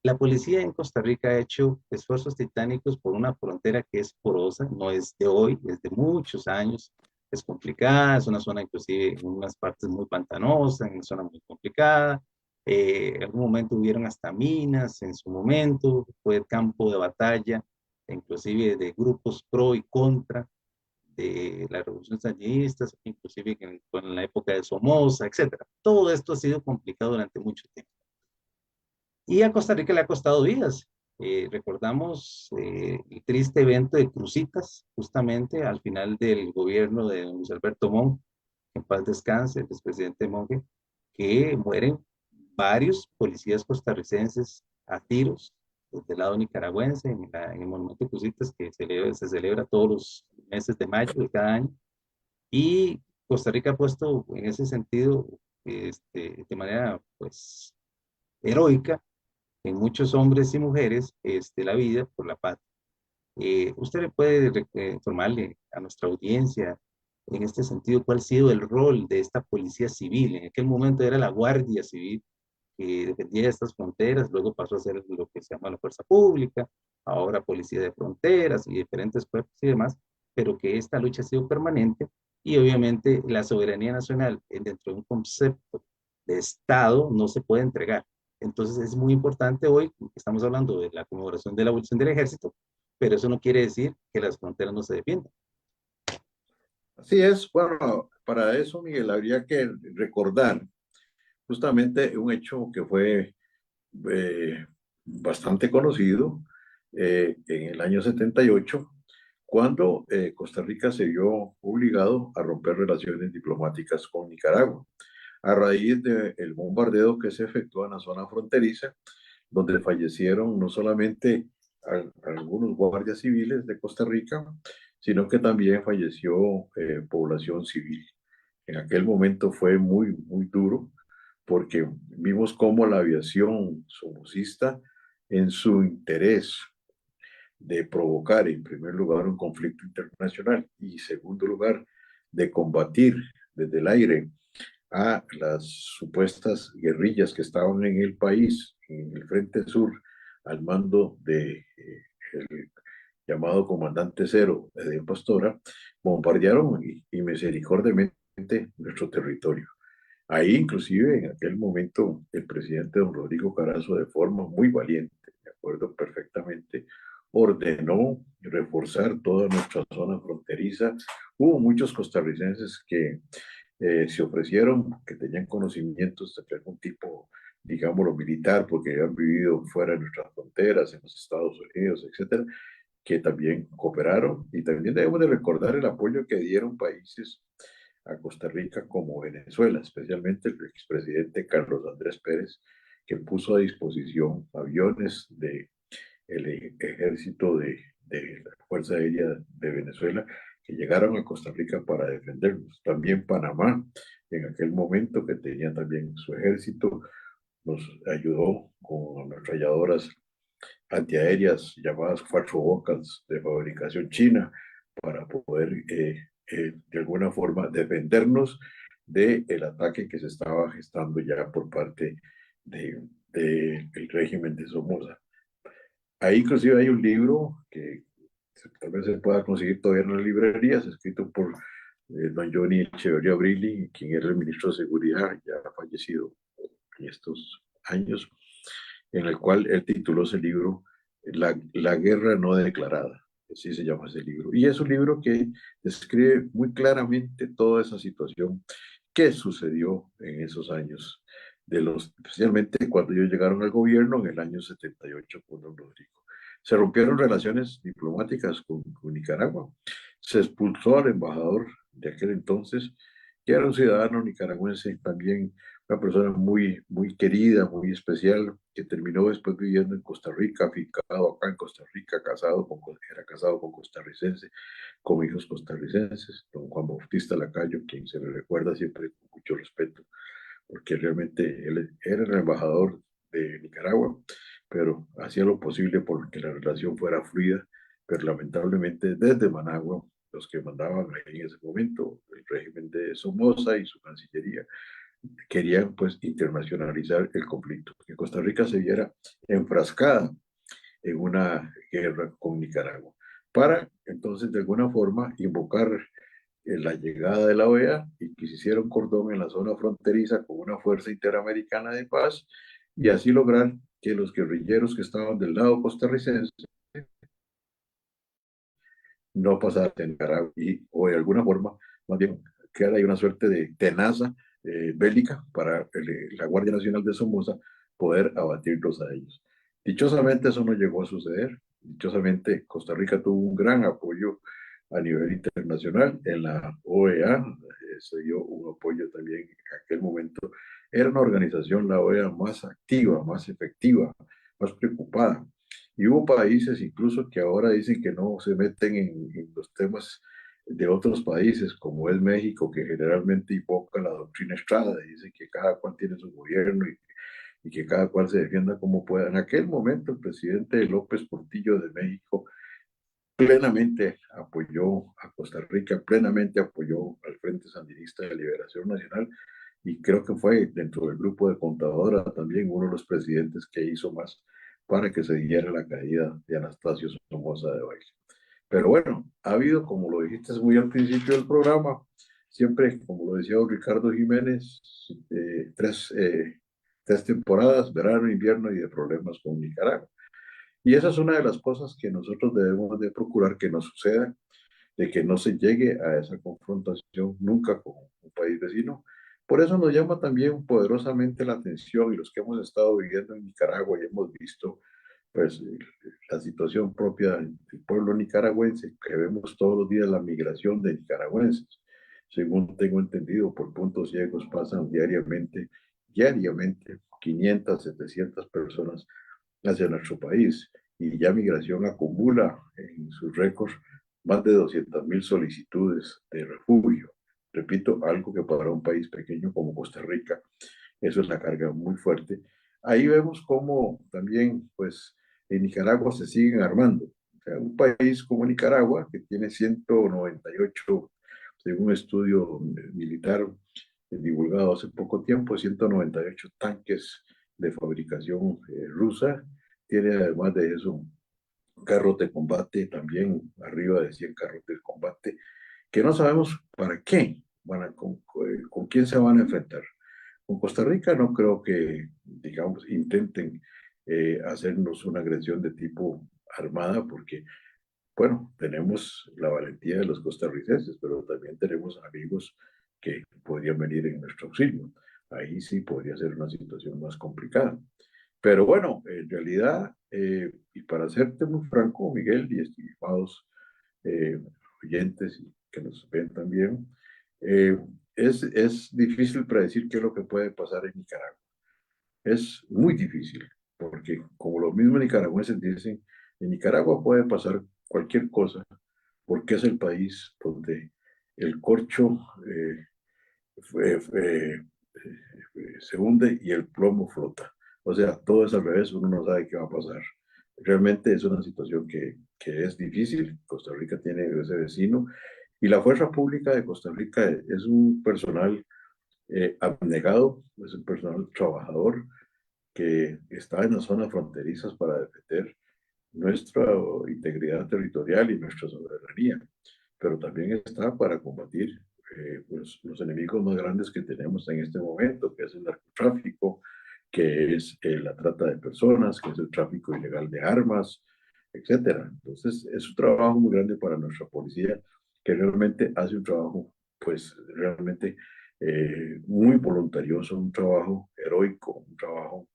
la policía en Costa Rica ha hecho esfuerzos titánicos por una frontera que es porosa, no es de hoy, es de muchos años, es complicada, es una zona inclusive en unas partes muy pantanosa, en una zona muy complicada. En algún momento hubieron hasta minas, en su momento fue campo de batalla, inclusive de grupos pro y contra de la revolución sandinista, inclusive en la época de Somoza, etc. Todo esto ha sido complicado durante mucho tiempo. y a Costa Rica le ha costado vidas. Recordamos el triste evento de Cruzitas, justamente al final del gobierno de Luis Alberto Monge, en paz descanse, el expresidente Monge, que mueren varios policías costarricenses a tiros desde el lado nicaragüense en el monumento de Cruzitas, que se celebra todos los meses de mayo de cada año. Y Costa Rica ha puesto en ese sentido, de manera pues heroica, en muchos hombres y mujeres, la vida por la patria. ¿Usted le puede informarle a nuestra audiencia en este sentido cuál ha sido el rol de esta policía civil? En aquel momento era la Guardia Civil, que defendía estas fronteras, luego pasó a ser lo que se llama la Fuerza Pública, ahora Policía de Fronteras y diferentes cuerpos y demás, pero que esta lucha ha sido permanente y obviamente la soberanía nacional dentro de un concepto de Estado no se puede entregar. Entonces es muy importante hoy, estamos hablando de la conmemoración de la abolición del ejército, pero eso no quiere decir que las fronteras no se defiendan. Así es. Bueno, para eso, Miguel, habría que recordar justamente un hecho que fue bastante conocido en el año 78, cuando Costa Rica se vio obligado a romper relaciones diplomáticas con Nicaragua, a raíz del bombardeo que se efectuó en la zona fronteriza, donde fallecieron no solamente algunos guardias civiles de Costa Rica, sino que también falleció población civil. En aquel momento fue muy, muy duro, porque vimos cómo la aviación somocista, en su interés de provocar, en primer lugar, un conflicto internacional y, en segundo lugar, de combatir desde el aire a las supuestas guerrillas que estaban en el país, en el Frente Sur, al mando de el llamado Comandante Cero de Pastora, bombardearon y misericordiamente nuestro territorio. Ahí, inclusive, en aquel momento, el presidente don Rodrigo Carazo, de forma muy valiente, de acuerdo perfectamente, ordenó reforzar toda nuestra zona fronteriza. Hubo muchos costarricenses que se ofrecieron, que tenían conocimientos de algún tipo, digámoslo, militar, porque habían vivido fuera de nuestras fronteras, en los Estados Unidos, etcétera, que también cooperaron. Y también debemos de recordar el apoyo que dieron países a Costa Rica como Venezuela, especialmente el expresidente Carlos Andrés Pérez, que puso a disposición aviones del ejército de la Fuerza Aérea de Venezuela, que llegaron a Costa Rica para defendernos. También Panamá, en aquel momento, que tenía también su ejército, nos ayudó con ametralladoras antiaéreas llamadas Cuatro Bocas de fabricación china para poder de alguna forma defendernos del ataque que se estaba gestando ya por parte del régimen de Somoza. Ahí inclusive hay un libro que tal vez se pueda conseguir todavía en las librerías, escrito por don Johnny Echeverría Brilli, quien era el ministro de Seguridad, ya fallecido en estos años, en el cual él tituló ese libro La guerra no declarada. Así se llama ese libro. Y es un libro que describe muy claramente toda esa situación que sucedió en esos años, especialmente cuando ellos llegaron al gobierno en el año 78 con don Rodrigo. Se rompieron relaciones diplomáticas con Nicaragua. Se expulsó al embajador de aquel entonces, que era un ciudadano nicaragüense, también una persona muy, muy querida, muy especial, que terminó después viviendo en Costa Rica, afincado acá en Costa Rica, era casado con costarricense, con hijos costarricenses, don Juan Bautista Lacayo, quien se le recuerda siempre con mucho respeto, porque realmente él era el embajador de Nicaragua, pero hacía lo posible por que la relación fuera fluida, pero lamentablemente desde Managua, los que mandaban ahí en ese momento, el régimen de Somoza y su cancillería, querían pues internacionalizar el conflicto, que Costa Rica se viera enfrascada en una guerra con Nicaragua, para entonces de alguna forma invocar la llegada de la OEA y que se hiciera un cordón en la zona fronteriza con una fuerza interamericana de paz y así lograr que los guerrilleros que estaban del lado costarricense no pasaran a Nicaragua o de alguna forma más bien quedara ahí una suerte de tenaza bélica para la Guardia Nacional de Somoza poder abatirlos a ellos. Dichosamente eso no llegó a suceder. Dichosamente Costa Rica tuvo un gran apoyo a nivel internacional. En la OEA se dio un apoyo también en aquel momento. Era una organización, la OEA, más activa, más efectiva, más preocupada. Y hubo países incluso que ahora dicen que no se meten en los temas de otros países, como es México, que generalmente invoca la doctrina Estrada, y dice que cada cual tiene su gobierno y que cada cual se defienda como pueda. En aquel momento el presidente López Portillo de México plenamente apoyó a Costa Rica, plenamente apoyó al Frente Sandinista de Liberación Nacional, y creo que fue dentro del grupo de Contadora también uno de los presidentes que hizo más para que se diera la caída de Anastasio Somoza de Baile. Pero bueno, ha habido, como lo dijiste muy al principio del programa, siempre, como lo decía don Ricardo Jiménez, tres temporadas, verano, invierno y de problemas con Nicaragua. Y esa es una de las cosas que nosotros debemos de procurar que no suceda, de que no se llegue a esa confrontación nunca con un país vecino. Por eso nos llama también poderosamente la atención, y los que hemos estado viviendo en Nicaragua y hemos visto pues la situación propia del pueblo nicaragüense, que vemos todos los días la migración de nicaragüenses. Según tengo entendido, por puntos ciegos pasan diariamente 500, 700 personas hacia nuestro país, y ya migración acumula en sus récords más de 200,000 solicitudes de refugio. Repito, algo que para un país pequeño como Costa Rica, eso es una carga muy fuerte. Ahí vemos cómo también, pues, en Nicaragua se siguen armando. O sea, un país como Nicaragua, que tiene 198, según un estudio militar divulgado hace poco tiempo, 198 tanques de fabricación rusa, tiene además de eso carros de combate, también arriba de 100 carros de combate, que no sabemos para qué, con quién se van a enfrentar. Con Costa Rica no creo que, digamos, intenten hacernos una agresión de tipo armada, porque, bueno, tenemos la valentía de los costarricenses, pero también tenemos amigos que podrían venir en nuestro auxilio. Ahí sí podría ser una situación más complicada. Pero bueno, en realidad, y para serte muy franco, Miguel, y estimados oyentes que nos ven también, es difícil predecir qué es lo que puede pasar en Nicaragua. Es muy difícil, porque como los mismos nicaragüenses dicen, en Nicaragua puede pasar cualquier cosa, porque es el país donde el corcho se hunde y el plomo flota. O sea, todo es al revés, uno no sabe qué va a pasar. Realmente es una situación que es difícil. Costa Rica tiene ese vecino, y la Fuerza Pública de Costa Rica es un personal abnegado, es un personal trabajador que está en las zonas fronterizas para defender nuestra integridad territorial y nuestra soberanía, pero también está para combatir pues, los enemigos más grandes que tenemos en este momento, que es el narcotráfico, que es la trata de personas, que es el tráfico ilegal de armas, etcétera. Entonces, es un trabajo muy grande para nuestra policía, que realmente hace un trabajo, pues, realmente muy voluntarioso, un trabajo heroico, un trabajo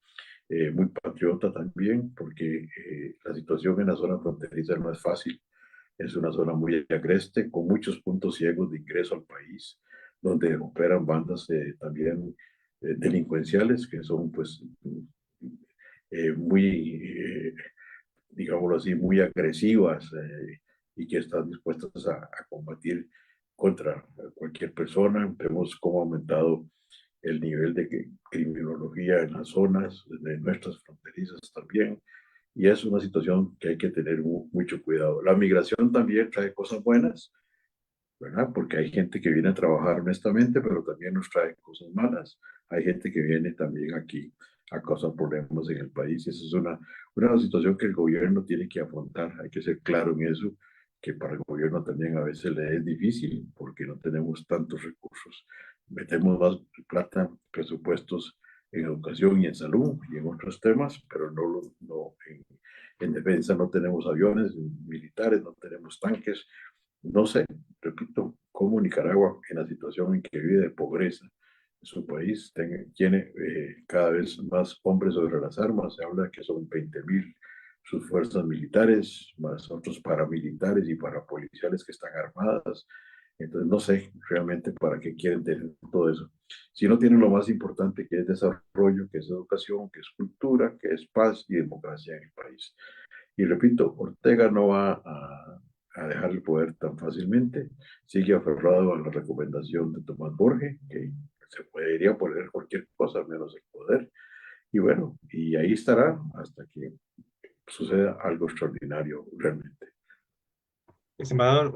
muy patriota también, porque la situación en la zona fronteriza no es fácil. Es una zona muy agreste, con muchos puntos ciegos de ingreso al país, donde operan bandas también delincuenciales, que son pues muy, digámoslo así, muy agresivas y que están dispuestas a combatir contra cualquier persona. Vemos cómo ha aumentado el nivel de criminología en las zonas de nuestras fronterizas también, y es una situación que hay que tener mucho cuidado. La migración también trae cosas buenas, ¿verdad? Porque hay gente que viene a trabajar honestamente, pero también nos trae cosas malas. Hay gente que viene también aquí a causar problemas en el país, y esa es una situación que el gobierno tiene que afrontar. Hay que ser claro en eso, que para el gobierno también a veces le es difícil, porque no tenemos tantos recursos. Metemos más plata, presupuestos en educación y en salud y en otros temas, pero no en defensa no tenemos aviones militares, no tenemos tanques. No sé, repito, cómo Nicaragua, en la situación en que vive de pobreza, su país tiene cada vez más hombres sobre las armas. Se habla de que son 20.000 sus fuerzas militares, más otros paramilitares y parapoliciales que están armadas. Entonces no sé realmente para qué quieren tener todo eso. Si no tienen lo más importante, que es desarrollo, que es educación, que es cultura, que es paz y democracia en el país. Y repito, Ortega no va a dejar el poder tan fácilmente. Sigue aferrado a la recomendación de Tomás Borges, que se podría poner cualquier cosa menos el poder. Y bueno, y ahí estará hasta que suceda algo extraordinario realmente. Embajador,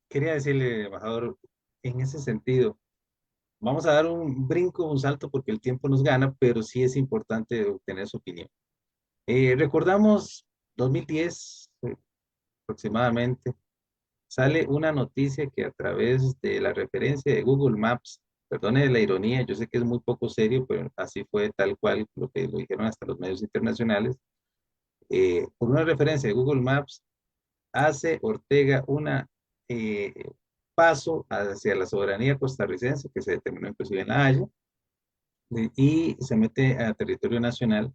quería decirle, embajador, en ese sentido, vamos a dar un brinco, un salto, porque el tiempo nos gana, pero sí es importante obtener su opinión. Recordamos 2010 aproximadamente, sale una noticia que a través de la referencia de Google Maps, perdone la ironía, yo sé que es muy poco serio, pero así fue tal cual lo que lo dijeron hasta los medios internacionales, por una referencia de Google Maps, hace Ortega una paso hacia la soberanía costarricense, que se determinó inclusive en La Haya, y se mete a territorio nacional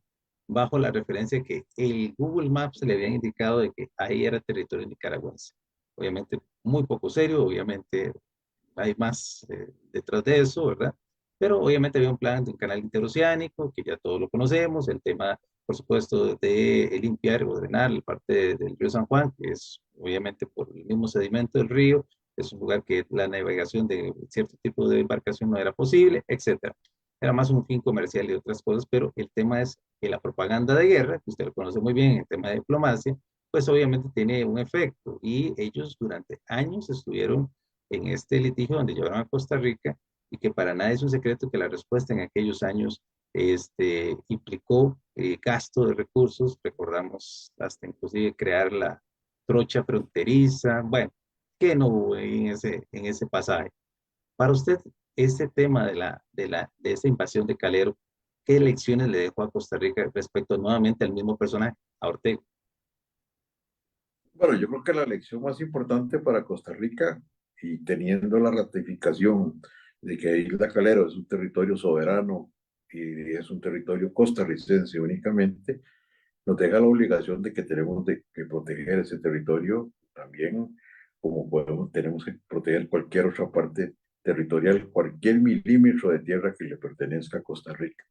bajo la referencia que el Google Maps le había indicado de que ahí era territorio nicaragüense. Obviamente muy poco serio, obviamente hay más detrás de eso, ¿verdad? Pero obviamente había un plan de un canal interoceánico, que ya todos lo conocemos, el tema, por supuesto, de limpiar o drenar la parte del río San Juan, que es obviamente por el mismo sedimento del río, es un lugar que la navegación de cierto tipo de embarcación no era posible, etcétera. Era más un fin comercial y otras cosas, pero el tema es que la propaganda de guerra, que usted lo conoce muy bien en el tema de diplomacia, pues obviamente tiene un efecto, y ellos durante años estuvieron en este litigio donde llevaron a Costa Rica, y que para nadie es un secreto que la respuesta en aquellos años implicó gasto de recursos, recordamos hasta inclusive crear la trocha fronteriza, bueno, que no hubo en ese pasaje. Para usted, este tema de esa invasión de Calero, ¿qué lecciones le dejó a Costa Rica respecto nuevamente al mismo personaje, a Ortega? Bueno, yo creo que la lección más importante para Costa Rica, y teniendo la ratificación de que Isla Calero es un territorio soberano y es un territorio costarricense únicamente, nos deja la obligación de que tenemos que proteger ese territorio también, como tenemos que proteger cualquier otra parte territorial, cualquier milímetro de tierra que le pertenezca a Costa Rica.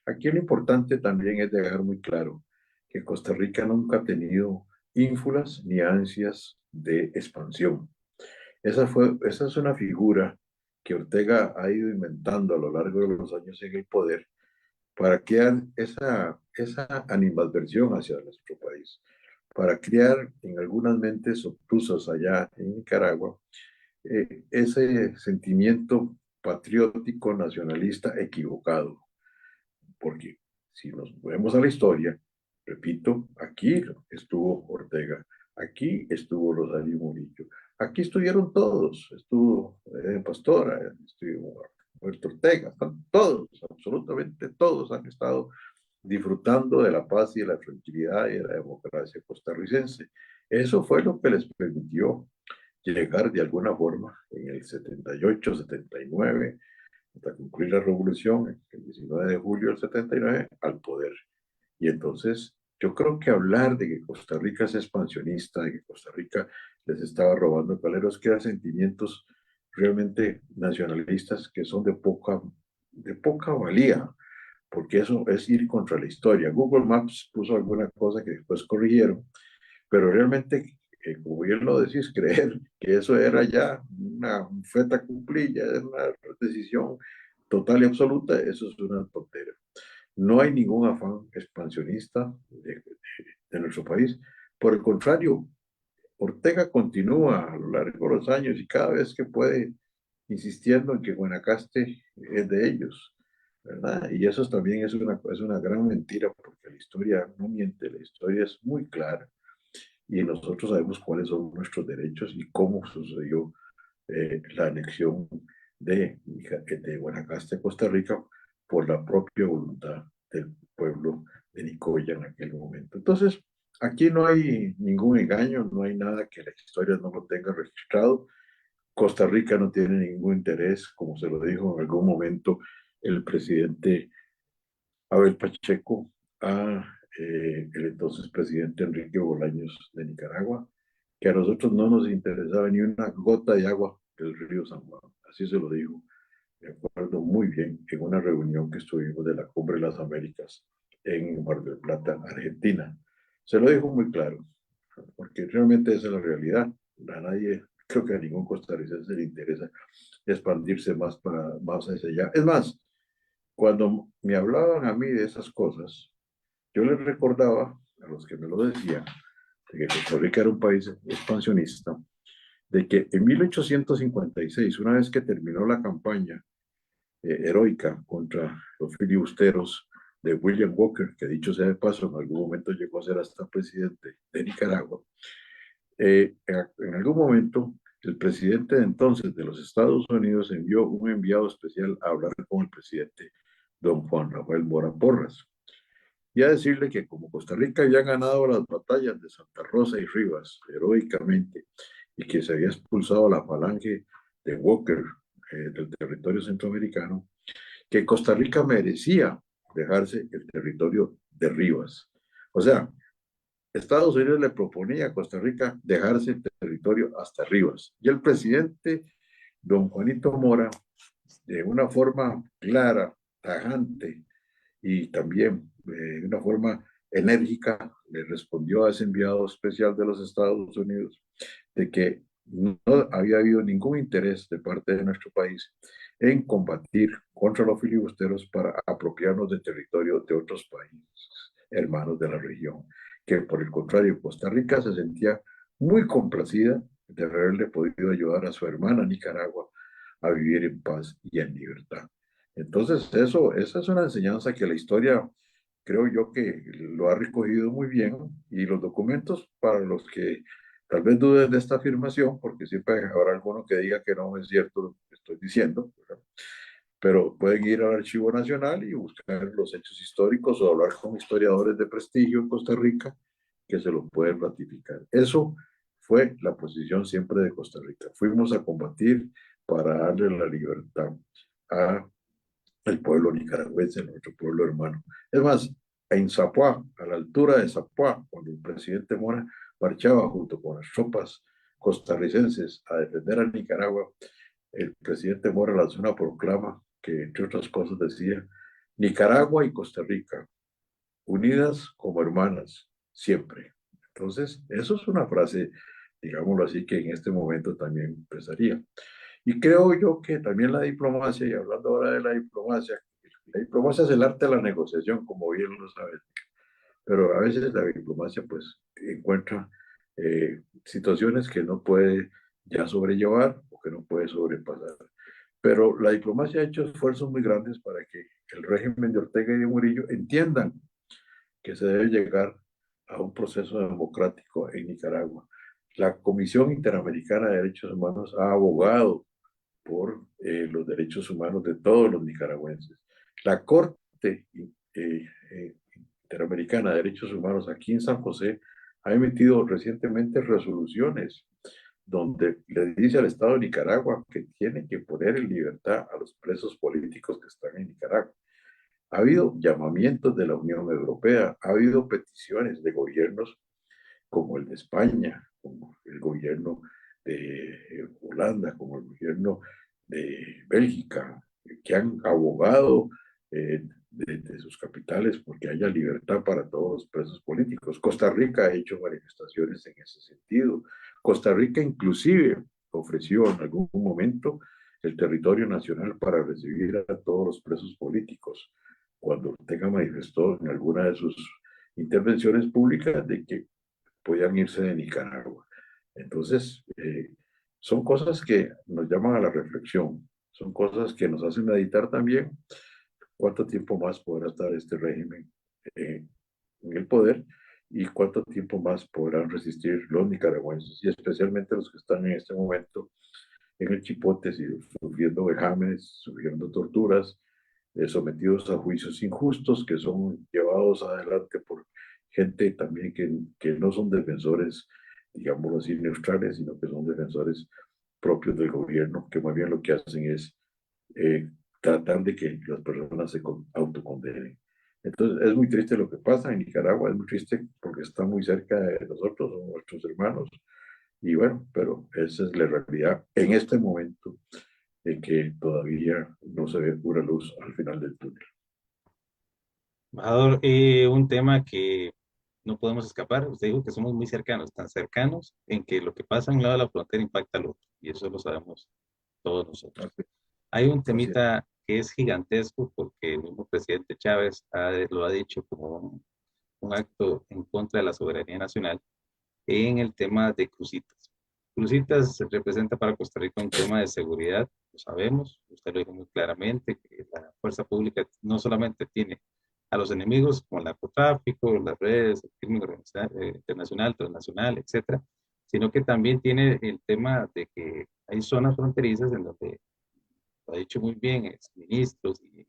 Aquí lo importante también es dejar muy claro que Costa Rica nunca ha tenido ínfulas ni ansias de expansión. Esa es una figura que Ortega ha ido inventando a lo largo de los años en el poder para crear esa animadversión hacia nuestro país, para crear en algunas mentes obtusas allá en Nicaragua ese sentimiento patriótico nacionalista equivocado. Porque si nos movemos a la historia, repito, aquí estuvo Ortega, aquí estuvo Rosario Murillo, aquí estuvieron todos, estuvo Pastora, estuvo Roberto Ortega, todos, absolutamente todos han estado disfrutando de la paz y de la tranquilidad y de la democracia costarricense. Eso fue lo que les permitió llegar de alguna forma en el 78, 79, hasta concluir la revolución el 19 de julio del 79 al poder. Y entonces yo creo que hablar de que Costa Rica es expansionista, de que Costa Rica les estaba robando caleros, que eran sentimientos realmente nacionalistas que son de poca valía, porque eso es ir contra la historia. Google Maps puso alguna cosa que después corrigieron, pero realmente, como bien lo decís, creer que eso era ya una fait accompli, ya era una decisión total y absoluta, eso es una tontera. No hay ningún afán expansionista de nuestro país. Por el contrario, Ortega continúa a lo largo de los años y cada vez que puede insistiendo en que Guanacaste es de ellos, ¿verdad? Y eso también es una gran mentira, porque la historia no miente, la historia es muy clara y nosotros sabemos cuáles son nuestros derechos y cómo sucedió la anexión de Guanacaste a Costa Rica por la propia voluntad del pueblo de Nicoya en aquel momento. Entonces, aquí no hay ningún engaño, no hay nada que la historia no lo tenga registrado. Costa Rica no tiene ningún interés, como se lo dijo en algún momento el presidente Abel Pacheco a el entonces presidente Enrique Bolaños de Nicaragua, que a nosotros no nos interesaba ni una gota de agua del río San Juan. Así se lo dijo, me acuerdo muy bien, en una reunión que estuvimos de la Cumbre de las Américas en Mar del Plata, Argentina. Se lo dijo muy claro, porque realmente esa es la realidad. A nadie, creo que a ningún costarricense le interesa expandirse más hacia allá. Es más, cuando me hablaban a mí de esas cosas, yo les recordaba a los que me lo decían, de que Costa Rica era un país expansionista, de que en 1856, una vez que terminó la campaña heroica contra los filibusteros de William Walker, que dicho sea de paso, en algún momento llegó a ser hasta presidente de Nicaragua, en algún momento el presidente de entonces de los Estados Unidos envió un enviado especial a hablar con el presidente don Juan Rafael Mora Porras y a decirle que como Costa Rica había ganado las batallas de Santa Rosa y Rivas heroicamente y que se había expulsado a la falange de Walker del territorio centroamericano, que Costa Rica merecía dejarse el territorio de Rivas. O sea, Estados Unidos le proponía a Costa Rica dejarse el territorio hasta Rivas. Y el presidente, don Juanito Mora, de una forma clara, tajante y también de una forma enérgica, le respondió a ese enviado especial de los Estados Unidos de que no había habido ningún interés de parte de nuestro país en combatir contra los filibusteros para apropiarnos de territorio de otros países hermanos de la región, que por el contrario Costa Rica se sentía muy complacida de haberle podido ayudar a su hermana Nicaragua a vivir en paz y en libertad. Entonces esa es una enseñanza que la historia creo yo que lo ha recogido muy bien y los documentos para los que tal vez duden de esta afirmación, porque siempre habrá alguno que diga que no es cierto lo que estoy diciendo, ¿verdad? Pero pueden ir al Archivo Nacional y buscar los hechos históricos o hablar con historiadores de prestigio en Costa Rica que se lo pueden ratificar. Eso fue la posición siempre de Costa Rica. Fuimos a combatir para darle la libertad al pueblo nicaragüense, nuestro pueblo hermano. Es más, en Zapuá, a la altura de Zapuá, cuando el presidente Mora marchaba junto con las tropas costarricenses a defender a Nicaragua, el presidente Mora lanzó una proclama que, entre otras cosas, decía: Nicaragua y Costa Rica, unidas como hermanas, siempre. Entonces, eso es una frase, digámoslo así, que en este momento también pesaría. Y creo yo que también la diplomacia, y hablando ahora de la diplomacia es el arte de la negociación, como bien lo sabes, pero a veces la diplomacia pues encuentra situaciones que no puede ya sobrellevar o que no puede sobrepasar. Pero la diplomacia ha hecho esfuerzos muy grandes para que el régimen de Ortega y de Murillo entiendan que se debe llegar a un proceso democrático en Nicaragua. La Comisión Interamericana de Derechos Humanos ha abogado por los derechos humanos de todos los nicaragüenses. La Corte Interamericana de Derechos Humanos aquí en San José ha emitido recientemente resoluciones donde le dice al Estado de Nicaragua que tiene que poner en libertad a los presos políticos que están en Nicaragua. Ha habido llamamientos de la Unión Europea, ha habido peticiones de gobiernos como el de España, como el gobierno de Holanda, como el gobierno de Bélgica, que han abogado de sus capitales porque haya libertad para todos los presos políticos. Costa Rica ha hecho manifestaciones en ese sentido. Costa Rica inclusive ofreció en algún momento el territorio nacional para recibir a todos los presos políticos, cuando Ortega manifestó en alguna de sus intervenciones públicas de que podían irse de Nicaragua. Entonces, son cosas que nos llaman a la reflexión, son cosas que nos hacen meditar también cuánto tiempo más podrá estar este régimen en el poder y cuánto tiempo más podrán resistir los nicaragüenses y especialmente los que están en este momento en el Chipote, sufriendo vejámenes, sufriendo torturas, sometidos a juicios injustos que son llevados adelante por gente también que no son defensores, digámoslo así, neutrales, sino que son defensores propios del gobierno, que más bien lo que hacen es tratar de que las personas se autocondenen. Entonces, es muy triste lo que pasa en Nicaragua, es muy triste porque está muy cerca de nosotros, son nuestros hermanos, y bueno, pero esa es la realidad en este momento en que todavía no se ve pura luz al final del túnel. Embajador, un tema que no podemos escapar, usted dijo que somos muy cercanos, tan cercanos en que lo que pasa a un lado de la frontera impacta al otro, y eso lo sabemos todos nosotros. Hay un temita que es gigantesco porque el mismo presidente Chávez lo ha dicho como un acto en contra de la soberanía nacional en el tema de Cruzitas. Cruzitas representa para Costa Rica un tema de seguridad, lo sabemos, usted lo dijo muy claramente, que la fuerza pública no solamente tiene a los enemigos como el narcotráfico, las redes, el crimen internacional, transnacional, etcétera, sino que también tiene el tema de que hay zonas fronterizas en donde, lo ha dicho muy bien, ministros y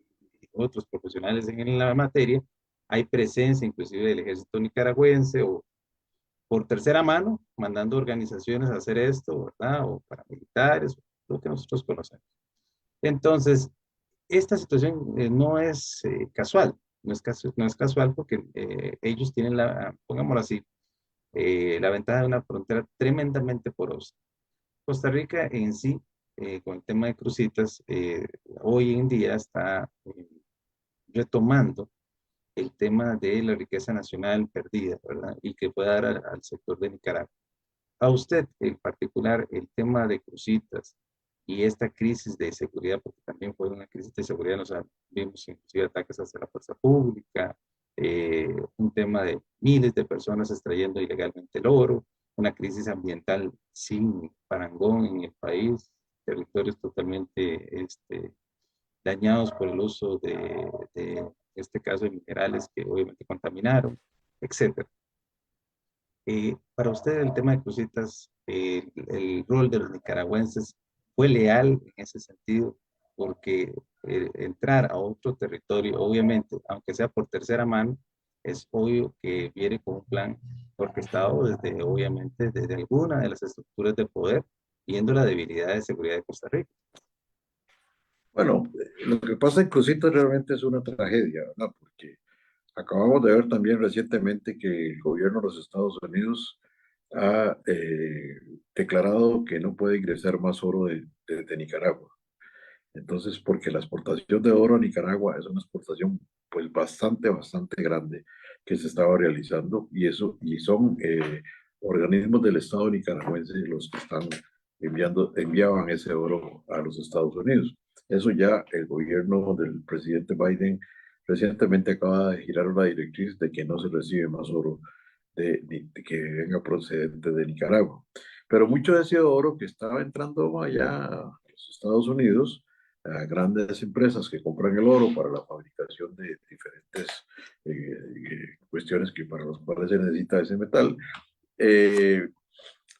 otros profesionales en la materia, hay presencia inclusive del ejército nicaragüense o por tercera mano, mandando organizaciones a hacer esto, ¿verdad? O paramilitares, lo que nosotros conocemos. Entonces, esta situación no es casual, no es casual porque ellos tienen pongámoslo así, la ventaja de una frontera tremendamente porosa. Costa Rica en sí, con el tema de Cruzitas, hoy en día está retomando el tema de la riqueza nacional perdida, ¿verdad? Y que pueda dar al sector de Nicaragua. A usted, en particular, el tema de Cruzitas y esta crisis de seguridad, porque también fue una crisis de seguridad, nos vimos inclusive ataques hacia la fuerza pública, un tema de miles de personas extrayendo ilegalmente el oro, una crisis ambiental sin parangón en el país, territorios totalmente dañados por el uso de este caso de minerales que obviamente contaminaron, etc. Para usted el tema de Cruzitas, el rol de los nicaragüenses fue leal en ese sentido, porque entrar a otro territorio, obviamente, aunque sea por tercera mano, es obvio que viene con un plan orquestado desde, obviamente, desde alguna de las estructuras de poder, viendo la debilidad de seguridad de Costa Rica. Bueno, lo que pasa en Cruzitas realmente es una tragedia, ¿verdad? Porque acabamos de ver también recientemente que el gobierno de los Estados Unidos ha declarado que no puede ingresar más oro de Nicaragua. Entonces, porque la exportación de oro a Nicaragua es una exportación pues bastante grande que se estaba realizando y son organismos del Estado nicaragüense los que están enviaban ese oro a los Estados Unidos. Eso ya el gobierno del presidente Biden recientemente acaba de girar una directriz de que no se recibe más oro de que venga procedente de Nicaragua. Pero mucho de ese oro que estaba entrando allá a los Estados Unidos, a grandes empresas que compran el oro para la fabricación de diferentes cuestiones que para las cuales se necesita ese metal.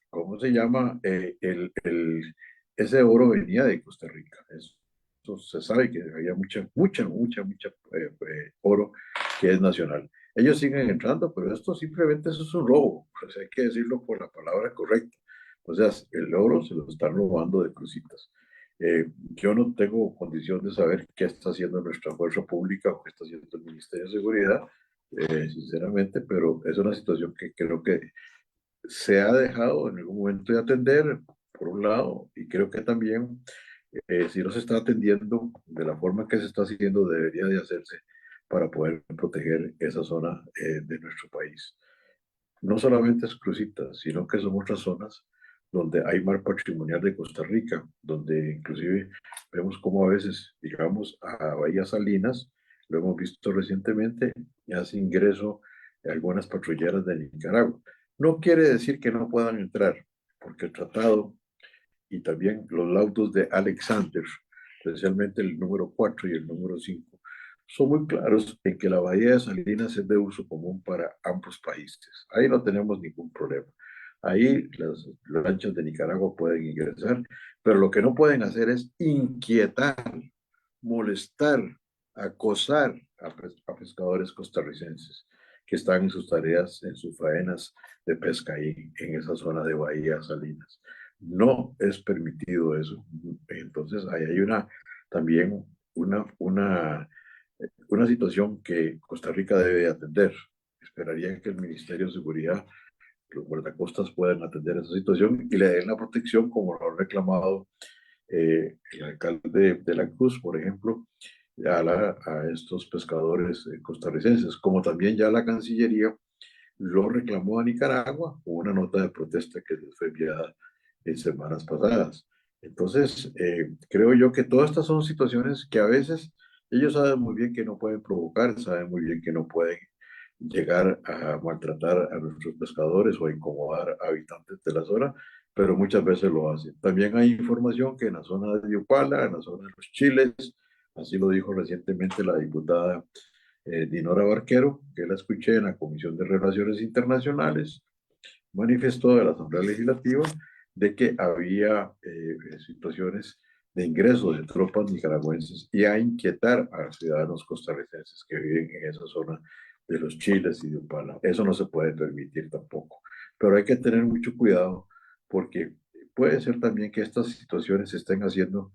¿Cómo se llama? Ese oro venía de Costa Rica. Eso se sabe que había mucha oro que es nacional. Ellos siguen entrando, pero esto simplemente eso es un robo. Pues hay que decirlo por la palabra correcta. O sea, el oro se lo están robando de Cruzitas. Yo no tengo condición de saber qué está haciendo nuestra fuerza pública o qué está haciendo el Ministerio de Seguridad, sinceramente, pero es una situación que creo que se ha dejado en algún momento de atender, por un lado, y creo que también, si no se está atendiendo de la forma que se está haciendo, debería de hacerse para poder proteger esa zona de nuestro país. No solamente es Cruzitas, sino que son otras zonas donde hay mar patrimonial de Costa Rica, donde inclusive vemos cómo a veces, digamos, a Bahía Salinas, lo hemos visto recientemente, hace ingreso algunas patrulleras de Nicaragua. No quiere decir que no puedan entrar, porque el tratado y también los laudos de Alexander, especialmente el número 4 y el número 5, son muy claros en que la Bahía de Salinas es de uso común para ambos países. Ahí no tenemos ningún problema. Ahí las lanchas de Nicaragua pueden ingresar, pero lo que no pueden hacer es inquietar, molestar, acosar a pescadores costarricenses que están en sus tareas, en sus faenas de pesca ahí en esa zona de Bahía Salinas. no es permitido eso. Entonces, ahí hay también una situación que Costa Rica debe atender. Esperaría que el Ministerio de Seguridad, los guardacostas puedan atender esa situación y le den la protección como lo ha reclamado el alcalde de la Cruz, por ejemplo, a estos pescadores costarricenses, como también ya la Cancillería lo reclamó a Nicaragua con una nota de protesta que les fue enviada en semanas pasadas. Entonces, creo yo que todas estas son situaciones que a veces ellos saben muy bien que no pueden provocar, saben muy bien que no pueden llegar a maltratar a nuestros pescadores o a incomodar a habitantes de la zona, pero muchas veces lo hacen. También hay información que en la zona de Yopala, en la zona de los Chiles, así lo dijo recientemente la diputada Dinora Barquero, que la escuché en la Comisión de Relaciones Internacionales, manifestó de la Asamblea Legislativa de que había situaciones de ingreso de tropas nicaragüenses y a inquietar a ciudadanos costarricenses que viven en esa zona de los Chiles y de Upala. Eso no se puede permitir tampoco. Pero hay que tener mucho cuidado porque puede ser también que estas situaciones se estén haciendo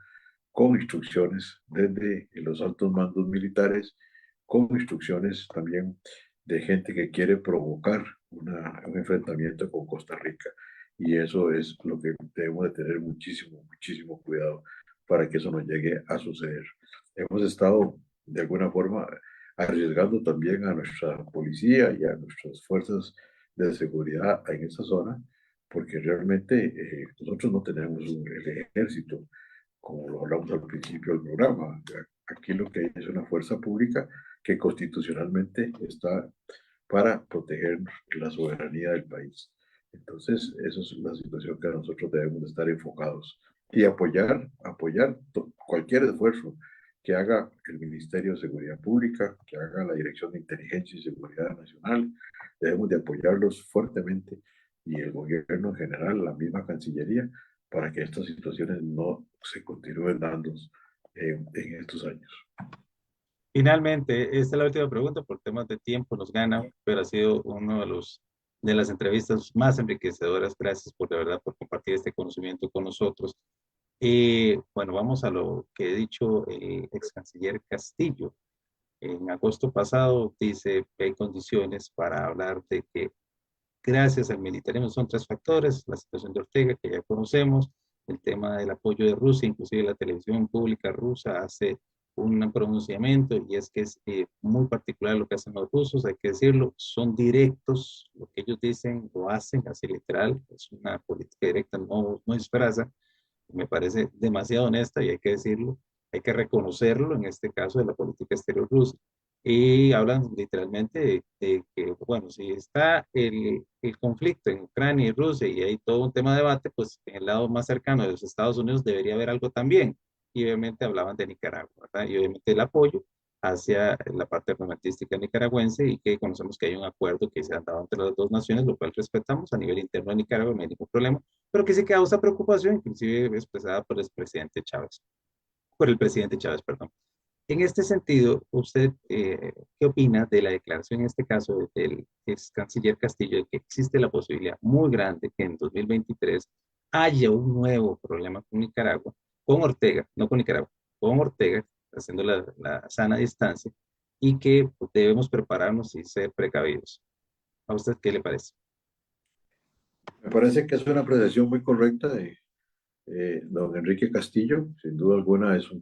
con instrucciones desde los altos mandos militares, con instrucciones también de gente que quiere provocar un enfrentamiento con Costa Rica. Y eso es lo que debemos de tener muchísimo, muchísimo cuidado para que eso no llegue a suceder. Hemos estado, de alguna forma, arriesgando también a nuestra policía y a nuestras fuerzas de seguridad en esa zona, porque realmente nosotros no tenemos el ejército, como lo hablamos al principio del programa. Aquí lo que hay es una fuerza pública que constitucionalmente está para proteger la soberanía del país. Entonces, esa es la situación que nosotros debemos estar enfocados y apoyar cualquier esfuerzo que haga el Ministerio de Seguridad Pública, que haga la Dirección de Inteligencia y Seguridad Nacional. Debemos de apoyarlos fuertemente y el gobierno en general, la misma Cancillería, para que estas situaciones no se continúen dando en estos años. Finalmente, esta es la última pregunta, por temas de tiempo nos gana, pero ha sido uno de las entrevistas más enriquecedoras. Gracias por, de verdad, por compartir este conocimiento con nosotros. Bueno, vamos a lo que ha dicho el ex canciller Castillo. En agosto pasado dice que hay condiciones para hablar de que gracias al militarismo son 3 factores: la situación de Ortega, que ya conocemos, el tema del apoyo de Rusia, inclusive la televisión pública rusa hace un pronunciamiento, y es que es muy particular lo que hacen los rusos, hay que decirlo, son directos, lo que ellos dicen lo hacen, así literal, es una política directa, no disfraza. Me parece demasiado honesta y hay que decirlo, hay que reconocerlo en este caso de la política exterior rusa. Y hablan literalmente de que, bueno, si está el conflicto en Ucrania y Rusia y hay todo un tema de debate, pues en el lado más cercano de los Estados Unidos debería haber algo también. Y obviamente hablaban de Nicaragua, ¿verdad? Y obviamente el apoyo hacia la parte armamentística nicaragüense, y que conocemos que hay un acuerdo que se ha dado entre las 2 naciones, lo cual respetamos a nivel interno de Nicaragua, no hay ningún problema, pero que sí causa preocupación, inclusive expresada por el presidente Chávez, perdón. En este sentido, ¿usted qué opina de la declaración en este caso del ex canciller Castillo de que existe la posibilidad muy grande que en 2023 haya un nuevo problema con Nicaragua, con Ortega, no con Nicaragua, con Ortega, haciendo la sana distancia, y que debemos prepararnos y ser precavidos? ¿A usted qué le parece? Me parece que es una apreciación muy correcta de don Enrique Castillo. Sin duda alguna es un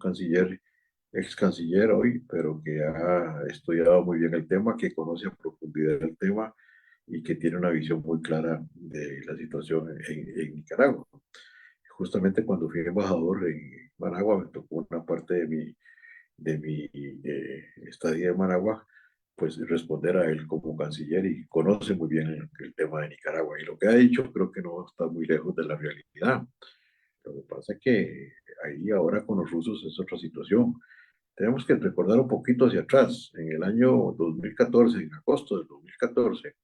ex canciller hoy, pero que ha estudiado muy bien el tema, que conoce a profundidad el tema y que tiene una visión muy clara de la situación en Nicaragua. Justamente cuando fui embajador en Managua, me tocó una parte de mi estadía en Managua, pues responder a él como canciller, y conoce muy bien el tema de Nicaragua. Y lo que ha dicho creo que no está muy lejos de la realidad. Lo que pasa es que ahí ahora con los rusos es otra situación. Tenemos que recordar un poquito hacia atrás. En el año 2014, en agosto del 2014,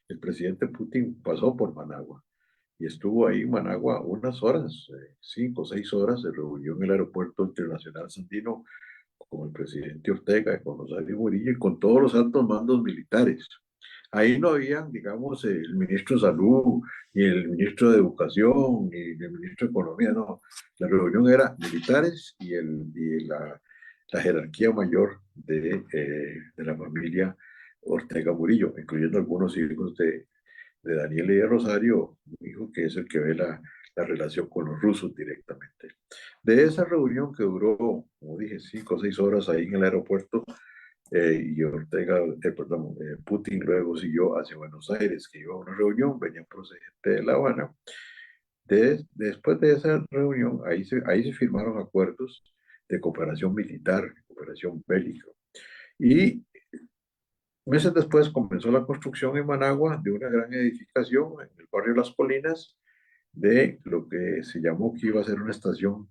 el presidente Putin pasó por Managua y estuvo ahí en Managua unas horas, 5 o 6 horas, se reunió en el aeropuerto internacional Sandino con el presidente Ortega, con Rosario Murillo y con todos los altos mandos militares. Ahí no habían, digamos, el ministro de Salud, ni el ministro de Educación, ni el ministro de Economía, no. La reunión era militares y la jerarquía mayor de la familia Ortega Murillo, incluyendo algunos hijos de Daniel y de Rosario, un hijo que es el que ve la relación con los rusos directamente. De esa reunión que duró, como dije, 5 o 6 horas ahí en el aeropuerto, y Putin luego siguió hacia Buenos Aires, que iba a una reunión, venía procedente de La Habana. Después de esa reunión, ahí se firmaron acuerdos de cooperación militar, cooperación bélica. Y meses después comenzó la construcción en Managua de una gran edificación en el barrio Las Colinas, de lo que se llamó que iba a ser una estación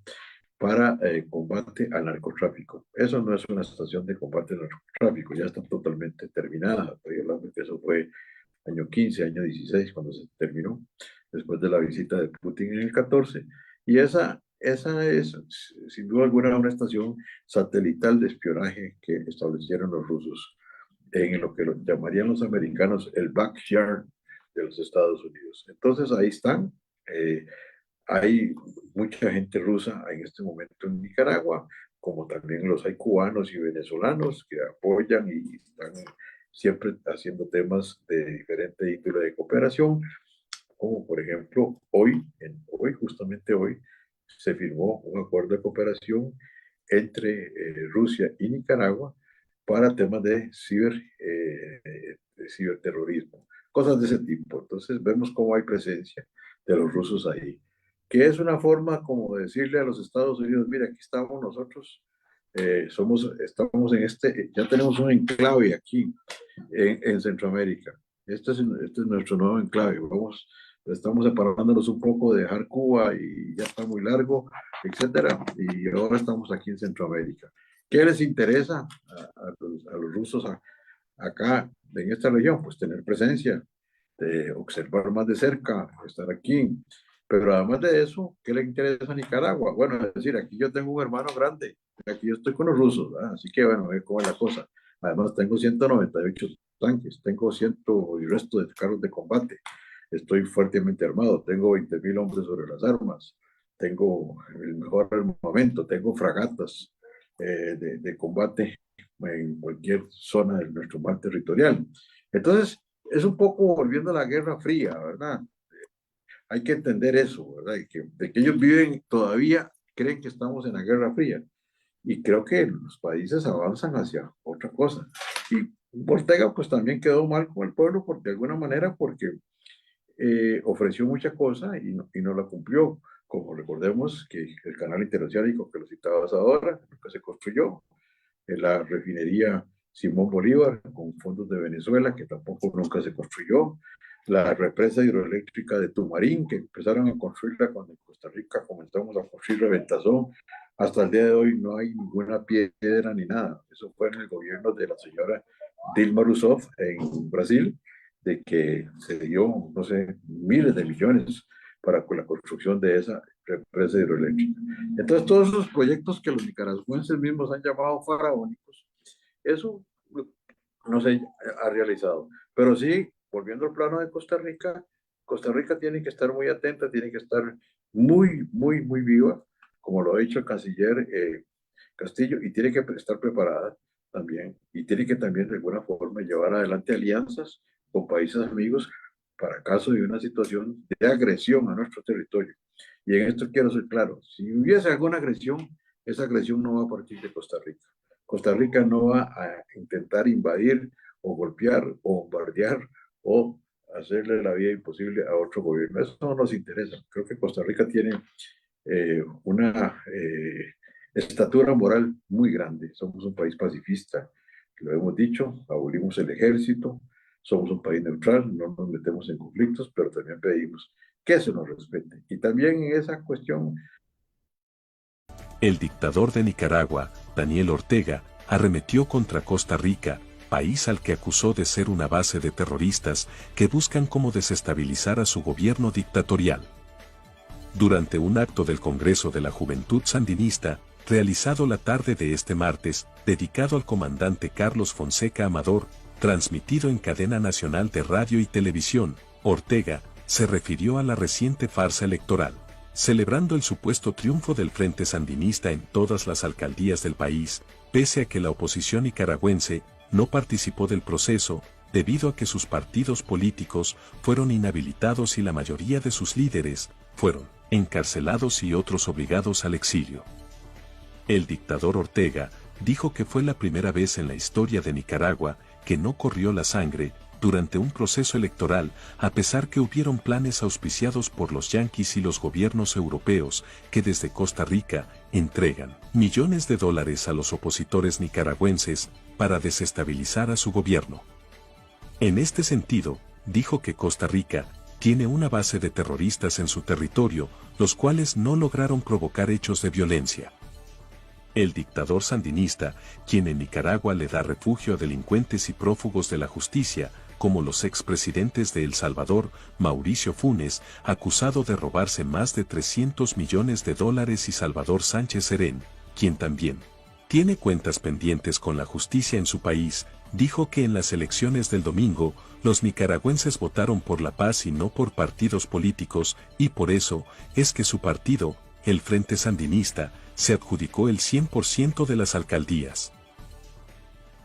para combate al narcotráfico. Eso no es una estación de combate al narcotráfico, ya está totalmente terminada. Estoy hablando que eso fue año 15, año 16, cuando se terminó, después de la visita de Putin en el 14. Y esa es, sin duda alguna, una estación satelital de espionaje que establecieron los rusos en lo que llamarían los americanos el backyard de los Estados Unidos. Entonces ahí están. Hay mucha gente rusa en este momento en Nicaragua, como también los hay cubanos y venezolanos que apoyan y están siempre haciendo temas de diferente índole de cooperación, como por ejemplo justamente hoy, se firmó un acuerdo de cooperación entre Rusia y Nicaragua para temas de ciberterrorismo, cosas de ese tipo. Entonces vemos cómo hay presencia de los rusos ahí, que es una forma como de decirle a los Estados Unidos, mira, aquí estamos nosotros, estamos ya tenemos un enclave aquí en Centroamérica. Este es nuestro nuevo enclave. Estamos separándonos un poco de dejar Cuba y ya está muy largo, etcétera, y ahora estamos aquí en Centroamérica. ¿Qué les interesa a los rusos acá en esta región? Pues tener presencia, de observar más de cerca, estar aquí. Pero además de eso, ¿qué le interesa a Nicaragua? Bueno, es decir, aquí yo tengo un hermano grande, aquí yo estoy con los rusos, ¿verdad? Así que bueno, ve cómo es la cosa. Además tengo 198 tanques, tengo 100 y resto de carros de combate, estoy fuertemente armado, tengo 20.000 hombres sobre las armas, tengo el mejor armamento, tengo fragatas de combate en cualquier zona de nuestro mar territorial. Entonces, es un poco volviendo a la Guerra Fría, ¿verdad? Hay que entender eso, ¿verdad? De que ellos todavía creen que estamos en la Guerra Fría. Y creo que los países avanzan hacia otra cosa. Y Ortega pues también quedó mal con el pueblo de alguna manera porque ofreció mucha cosa y no la cumplió. Como recordemos que el canal interoceánico que lo citabas ahora, que se construyó, la refinería Simón Bolívar con fondos de Venezuela, que tampoco nunca se construyó, la represa hidroeléctrica de Tumarín, que empezaron a construirla cuando en Costa Rica comenzamos a construir Reventazón. Hasta el día de hoy no hay ninguna piedra ni nada. Eso fue en el gobierno de la señora Dilma Rousseff en Brasil, de que se dio, no sé, miles de millones para la construcción de esa represa hidroeléctrica. Entonces, todos esos proyectos que los nicaragüenses mismos han llamado faraónicos, eso no se ha realizado. Pero sí, volviendo al plano de Costa Rica tiene que estar muy atenta, tiene que estar muy, muy, muy viva, como lo ha dicho el canciller Castillo, y tiene que estar preparada también, y tiene que también de alguna forma llevar adelante alianzas con países amigos para caso de una situación de agresión a nuestro territorio. Y en esto quiero ser claro, si hubiese alguna agresión, esa agresión no va a partir de Costa Rica. Costa Rica no va a intentar invadir o golpear o bombardear o hacerle la vida imposible a otro gobierno. Eso no nos interesa. Creo que Costa Rica tiene una estatura moral muy grande. Somos un país pacifista, lo hemos dicho, abolimos el ejército, somos un país neutral, no nos metemos en conflictos, pero también pedimos que se nos respete. Y también en esa cuestión... El dictador de Nicaragua, Daniel Ortega, arremetió contra Costa Rica, país al que acusó de ser una base de terroristas que buscan cómo desestabilizar a su gobierno dictatorial. Durante un acto del Congreso de la Juventud Sandinista, realizado la tarde de este martes, dedicado al comandante Carlos Fonseca Amador, transmitido en cadena nacional de radio y televisión, Ortega se refirió a la reciente farsa electoral, celebrando el supuesto triunfo del Frente Sandinista en todas las alcaldías del país, pese a que la oposición nicaragüense no participó del proceso, debido a que sus partidos políticos fueron inhabilitados y la mayoría de sus líderes fueron encarcelados y otros obligados al exilio. El dictador Ortega dijo que fue la primera vez en la historia de Nicaragua que no corrió la sangre durante un proceso electoral, a pesar que hubieron planes auspiciados por los yanquis y los gobiernos europeos que desde Costa Rica entregan millones de dólares a los opositores nicaragüenses para desestabilizar a su gobierno. En este sentido, dijo que Costa Rica tiene una base de terroristas en su territorio, los cuales no lograron provocar hechos de violencia. El dictador sandinista, quien en Nicaragua le da refugio a delincuentes y prófugos de la justicia, como los expresidentes de El Salvador, Mauricio Funes, acusado de robarse más de 300 millones de dólares, y Salvador Sánchez Serén, quien también tiene cuentas pendientes con la justicia en su país, dijo que en las elecciones del domingo, los nicaragüenses votaron por la paz y no por partidos políticos, y por eso es que su partido, el Frente Sandinista, se adjudicó el 100% de las alcaldías.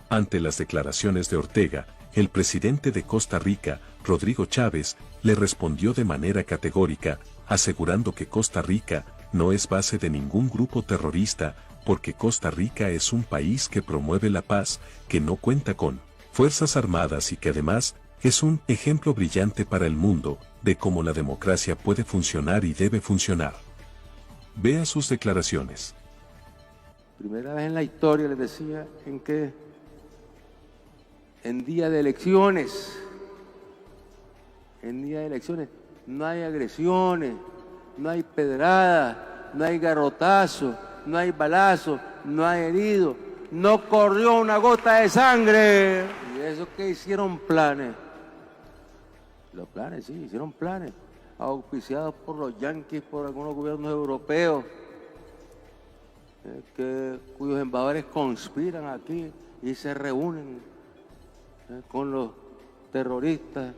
Ante las declaraciones de Ortega, el presidente de Costa Rica, Rodrigo Chávez, le respondió de manera categórica, asegurando que Costa Rica no es base de ningún grupo terrorista, porque Costa Rica es un país que promueve la paz, que no cuenta con fuerzas armadas y que además es un ejemplo brillante para el mundo de cómo la democracia puede funcionar y debe funcionar. Vea sus declaraciones. Primera vez en la historia, les decía, en que en día de elecciones no hay agresiones, no hay pedradas, no hay garrotazo, no hay balazo, no hay herido, no corrió una gota de sangre. Y eso que hicieron planes. Los planes, sí, hicieron planes, auspiciados por los yanquis, por algunos gobiernos europeos, cuyos embajadores conspiran aquí y se reúnen con los terroristas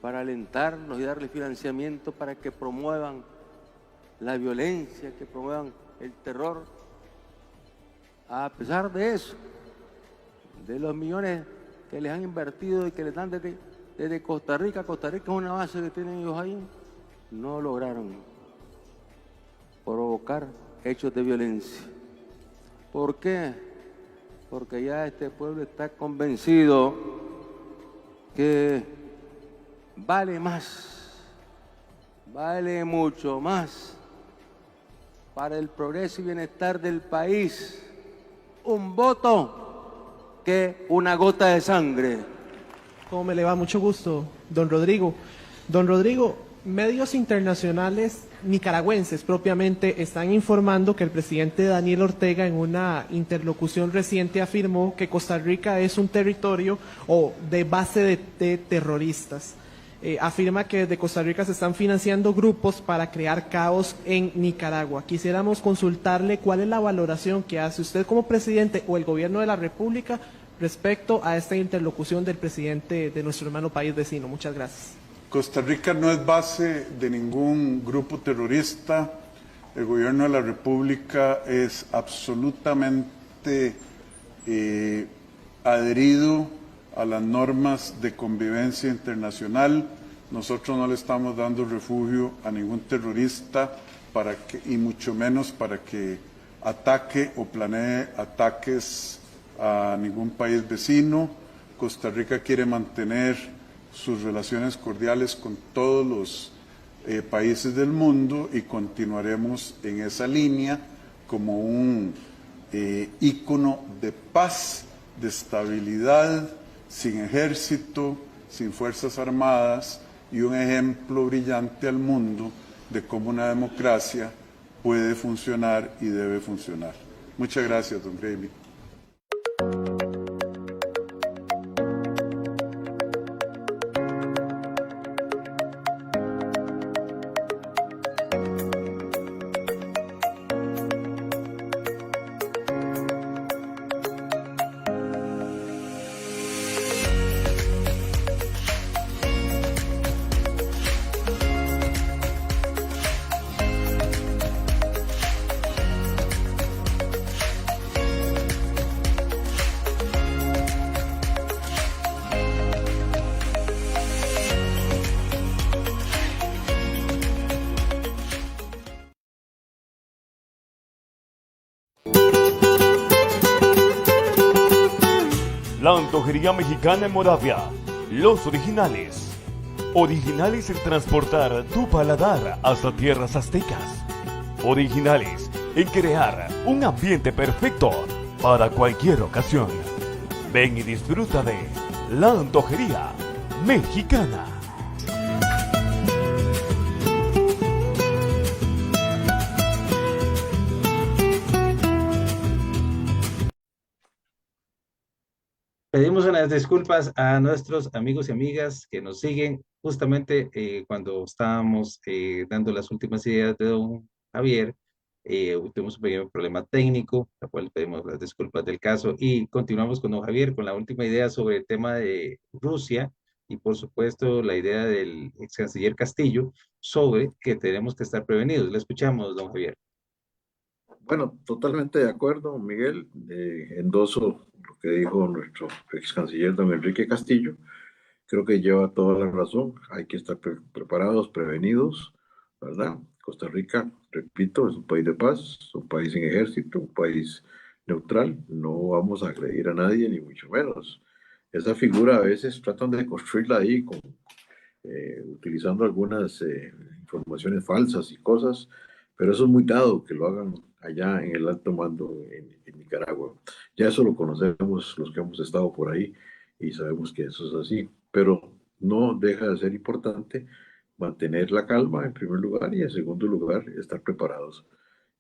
para alentarlos y darles financiamiento para que promuevan la violencia, que promuevan el terror. A pesar de eso, de los millones que les han invertido y que les dan desde Costa Rica es una base que tienen ellos ahí, no lograron provocar hechos de violencia. ¿Por qué? Porque ya este pueblo está convencido que vale más, vale mucho más para el progreso y bienestar del país un voto que una gota de sangre. ¿Cómo me le va? Mucho gusto, don Rodrigo. Don Rodrigo, medios internacionales nicaragüenses propiamente están informando que el presidente Daniel Ortega en una interlocución reciente afirmó que Costa Rica es un territorio de base de terroristas. Afirma que desde Costa Rica se están financiando grupos para crear caos en Nicaragua. Quisiéramos consultarle cuál es la valoración que hace usted como presidente o el gobierno de la República respecto a esta interlocución del presidente de nuestro hermano país vecino. Muchas gracias. Costa Rica no es base de ningún grupo terrorista. El gobierno de la República es absolutamente adherido a las normas de convivencia internacional. Nosotros no le estamos dando refugio a ningún terrorista y mucho menos para que ataque o planee ataques a ningún país vecino. Costa Rica quiere mantener sus relaciones cordiales con todos los países del mundo y continuaremos en esa línea como un ícono de paz, de estabilidad, sin ejército, sin fuerzas armadas y un ejemplo brillante al mundo de cómo una democracia puede funcionar y debe funcionar. Muchas gracias, don Gravy. Antojería Mexicana en Moravia. Los originales. Originales en transportar tu paladar hasta tierras aztecas. Originales en crear un ambiente perfecto para cualquier ocasión. Ven y disfruta de la Antojería Mexicana. Pedimos unas disculpas a nuestros amigos y amigas que nos siguen justamente cuando estábamos dando las últimas ideas de don Javier. Tuvimos un pequeño problema técnico, la cual pedimos las disculpas del caso y continuamos con don Javier con la última idea sobre el tema de Rusia y por supuesto la idea del ex canciller Castillo sobre que tenemos que estar prevenidos. Le escuchamos, don Javier. Bueno, totalmente de acuerdo, Miguel. Endoso lo que dijo nuestro ex canciller don Enrique Castillo. Creo que lleva toda la razón. Hay que estar preparados, prevenidos, ¿verdad? Costa Rica, repito, es un país de paz, un país sin ejército, un país neutral. No vamos a agredir a nadie, ni mucho menos. Esa figura a veces tratan de construirla ahí utilizando algunas informaciones falsas y cosas, pero eso es muy dado que lo hagan allá en el alto mando en Nicaragua. Ya eso lo conocemos los que hemos estado por ahí y sabemos que eso es así, pero no deja de ser importante mantener la calma en primer lugar y en segundo lugar estar preparados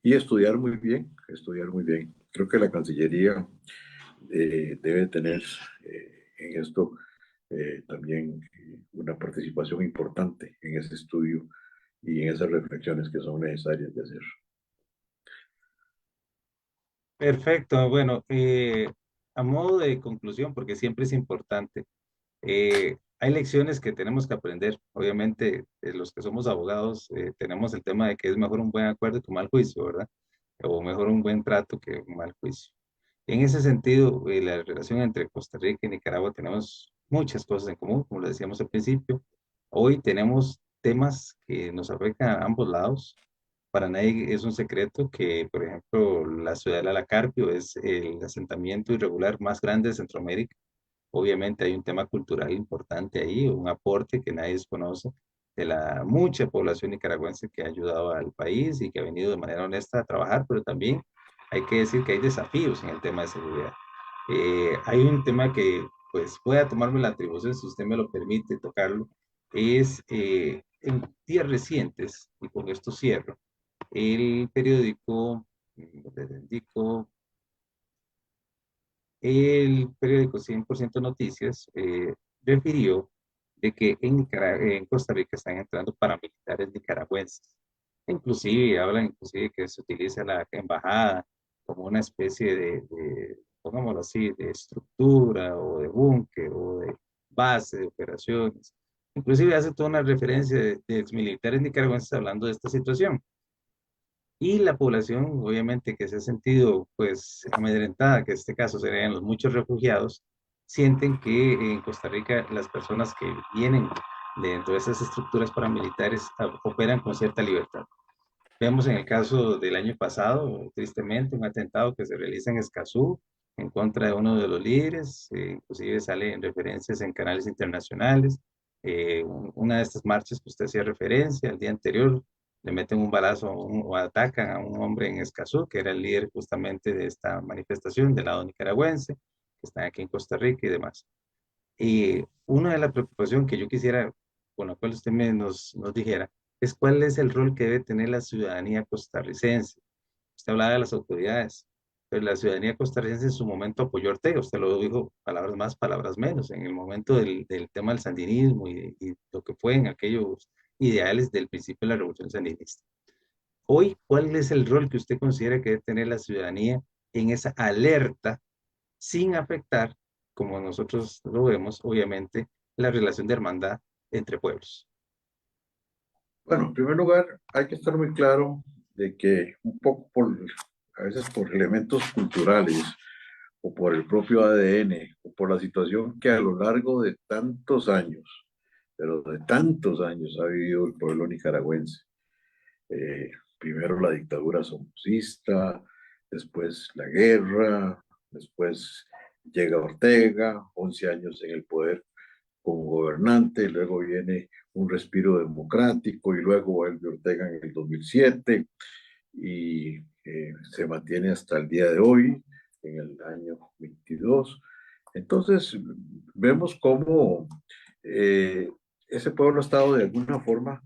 y estudiar muy bien, estudiar muy bien. Creo que la Cancillería debe tener en esto también una participación importante en ese estudio y en esas reflexiones que son necesarias de hacer. Perfecto, bueno, a modo de conclusión, porque siempre es importante, hay lecciones que tenemos que aprender. Obviamente, los que somos abogados tenemos el tema de que es mejor un buen acuerdo que un mal juicio, ¿verdad? O mejor un buen trato que un mal juicio. En ese sentido, la relación entre Costa Rica y Nicaragua tenemos muchas cosas en común, como lo decíamos al principio. Hoy tenemos temas que nos afectan a ambos lados. Para nadie es un secreto que, por ejemplo, la ciudad de Lalacarpio es el asentamiento irregular más grande de Centroamérica. Obviamente hay un tema cultural importante ahí, un aporte que nadie desconoce de la mucha población nicaragüense que ha ayudado al país y que ha venido de manera honesta a trabajar, pero también hay que decir que hay desafíos en el tema de seguridad. Hay un tema que, pues, voy a tomarme la atribución, si usted me lo permite tocarlo, es en días recientes, y con esto cierro, el periódico, les indico, el periódico 100% Noticias refirió de que en Costa Rica están entrando paramilitares nicaragüenses. Inclusive, hablan inclusive que se utiliza la embajada como una especie pongámoslo así, de estructura o de búnker o de base de operaciones. Inclusive hace toda una referencia de exmilitares nicaragüenses hablando de esta situación. Y la población, obviamente, que se ha sentido, pues, amedrentada, que en este caso serían los muchos refugiados, sienten que en Costa Rica las personas que vienen dentro de esas estructuras paramilitares operan con cierta libertad. Vemos en el caso del año pasado, tristemente, un atentado que se realiza en Escazú en contra de uno de los líderes, inclusive sale en referencias en canales internacionales. Una de estas marchas que usted hacía referencia, el día anterior le meten un balazo o atacan a un hombre en Escazú, que era el líder justamente de esta manifestación del lado nicaragüense, que están aquí en Costa Rica y demás. Y una de las preocupaciones que yo quisiera, con la cual usted nos dijera, es cuál es el rol que debe tener la ciudadanía costarricense. Usted hablaba de las autoridades, pero la ciudadanía costarricense en su momento apoyó a Ortega, usted lo dijo, palabras más, palabras menos, en el momento del tema del sandinismo y lo que fue en aquellos ideales del principio de la revolución sandinista. Hoy, ¿cuál es el rol que usted considera que debe tener la ciudadanía en esa alerta sin afectar, como nosotros lo vemos, obviamente, la relación de hermandad entre pueblos? Bueno, en primer lugar, hay que estar muy claro de que un poco a veces por elementos culturales o por el propio ADN o por la situación que a lo largo de tantos años, pero de tantos años ha vivido el pueblo nicaragüense. Primero la dictadura somocista, después la guerra, después llega Ortega, 11 años en el poder como gobernante, luego viene un respiro democrático y luego vuelve Ortega en el 2007 y se mantiene hasta el día de hoy, en el año 22. Entonces, vemos cómo ese pueblo ha estado de alguna forma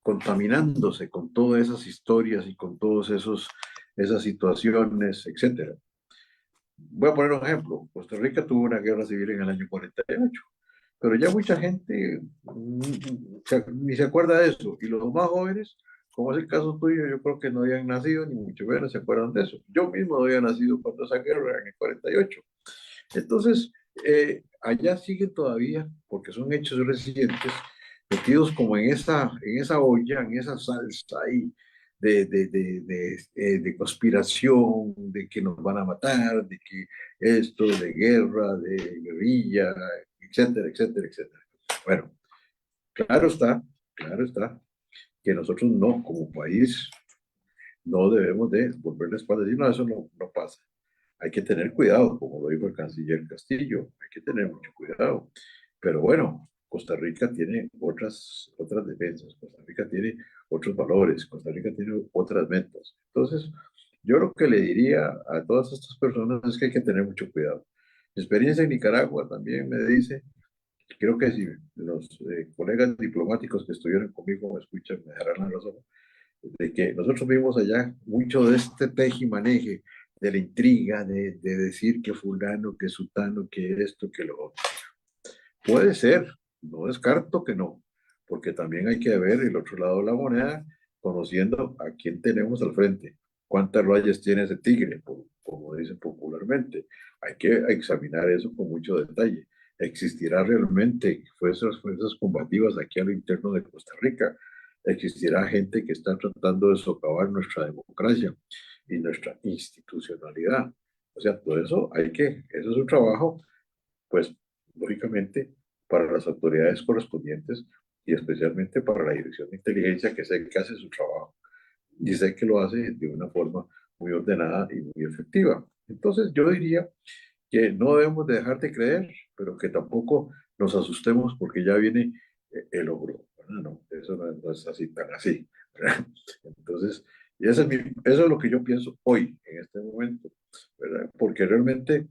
contaminándose con todas esas historias y con todas esas situaciones, etcétera. Voy a poner un ejemplo. Costa Rica tuvo una guerra civil en el año 48, pero ya mucha gente ni se acuerda de eso. Y los más jóvenes, como es el caso tuyo, yo creo que no habían nacido, ni mucho menos se acuerdan de eso. Yo mismo no había nacido cuando esa guerra en el 48. Entonces, allá siguen todavía, porque son hechos recientes, metidos como en esa olla, en esa salsa ahí de conspiración, de que nos van a matar, de que esto, de guerra, de guerrilla, etcétera, etcétera, etcétera. Bueno, claro está que nosotros no, como país, no debemos de volver la espalda y decir, no, eso no pasa. Hay que tener cuidado, como lo dijo el canciller Castillo, hay que tener mucho cuidado. Pero bueno, Costa Rica tiene otras defensas, Costa Rica tiene otros valores, Costa Rica tiene otras metas. Entonces, yo lo que le diría a todas estas personas es que hay que tener mucho cuidado. Mi experiencia en Nicaragua también me dice, creo que si los colegas diplomáticos que estuvieron conmigo me escuchan, me darán la razón, de que nosotros vimos allá mucho de este tejimaneje, de la intriga, de decir que fulano, que sutano, que esto, que lo otro. Puede ser, no descarto que no, porque también hay que ver el otro lado de la moneda, conociendo a quién tenemos al frente, cuántas rayas tiene ese tigre, como dicen popularmente. Hay que examinar eso con mucho detalle. ¿Existirá realmente fuerzas combativas aquí a lo interno de Costa Rica? ¿Existirá gente que está tratando de socavar nuestra democracia y nuestra institucionalidad? O sea, todo eso eso es un trabajo, pues, lógicamente, para las autoridades correspondientes y especialmente para la Dirección de Inteligencia, que sé que hace su trabajo y sé que lo hace de una forma muy ordenada y muy efectiva. Entonces, yo diría que no debemos de dejar de creer, pero que tampoco nos asustemos porque ya viene el ogro. No, eso no es así tan así, ¿verdad? Entonces, eso es lo que yo pienso hoy, en este momento, ¿verdad? Porque realmente,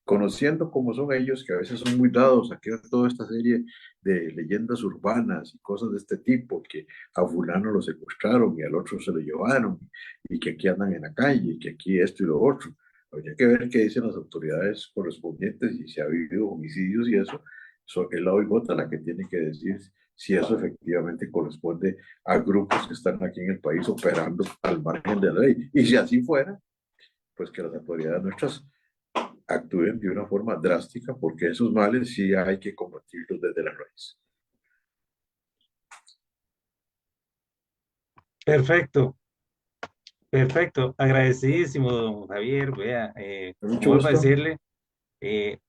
conociendo cómo son ellos, que a veces son muy dados a crear toda esta serie de leyendas urbanas y cosas de este tipo, que a fulano lo secuestraron y al otro se lo llevaron, y que aquí andan en la calle, y que aquí esto y lo otro. Habría que ver qué dicen las autoridades correspondientes y si ha habido homicidios y eso. Es la OIJ la que tiene que decir si eso efectivamente corresponde a grupos que están aquí en el país operando al margen de la ley. Y si así fuera, pues que las autoridades nuestras actúen de una forma drástica, porque esos males sí hay que combatirlos desde la raíz. Perfecto. Perfecto, agradecidísimo, don Javier. Vea, Mucho vuelvo a gusto. decirle,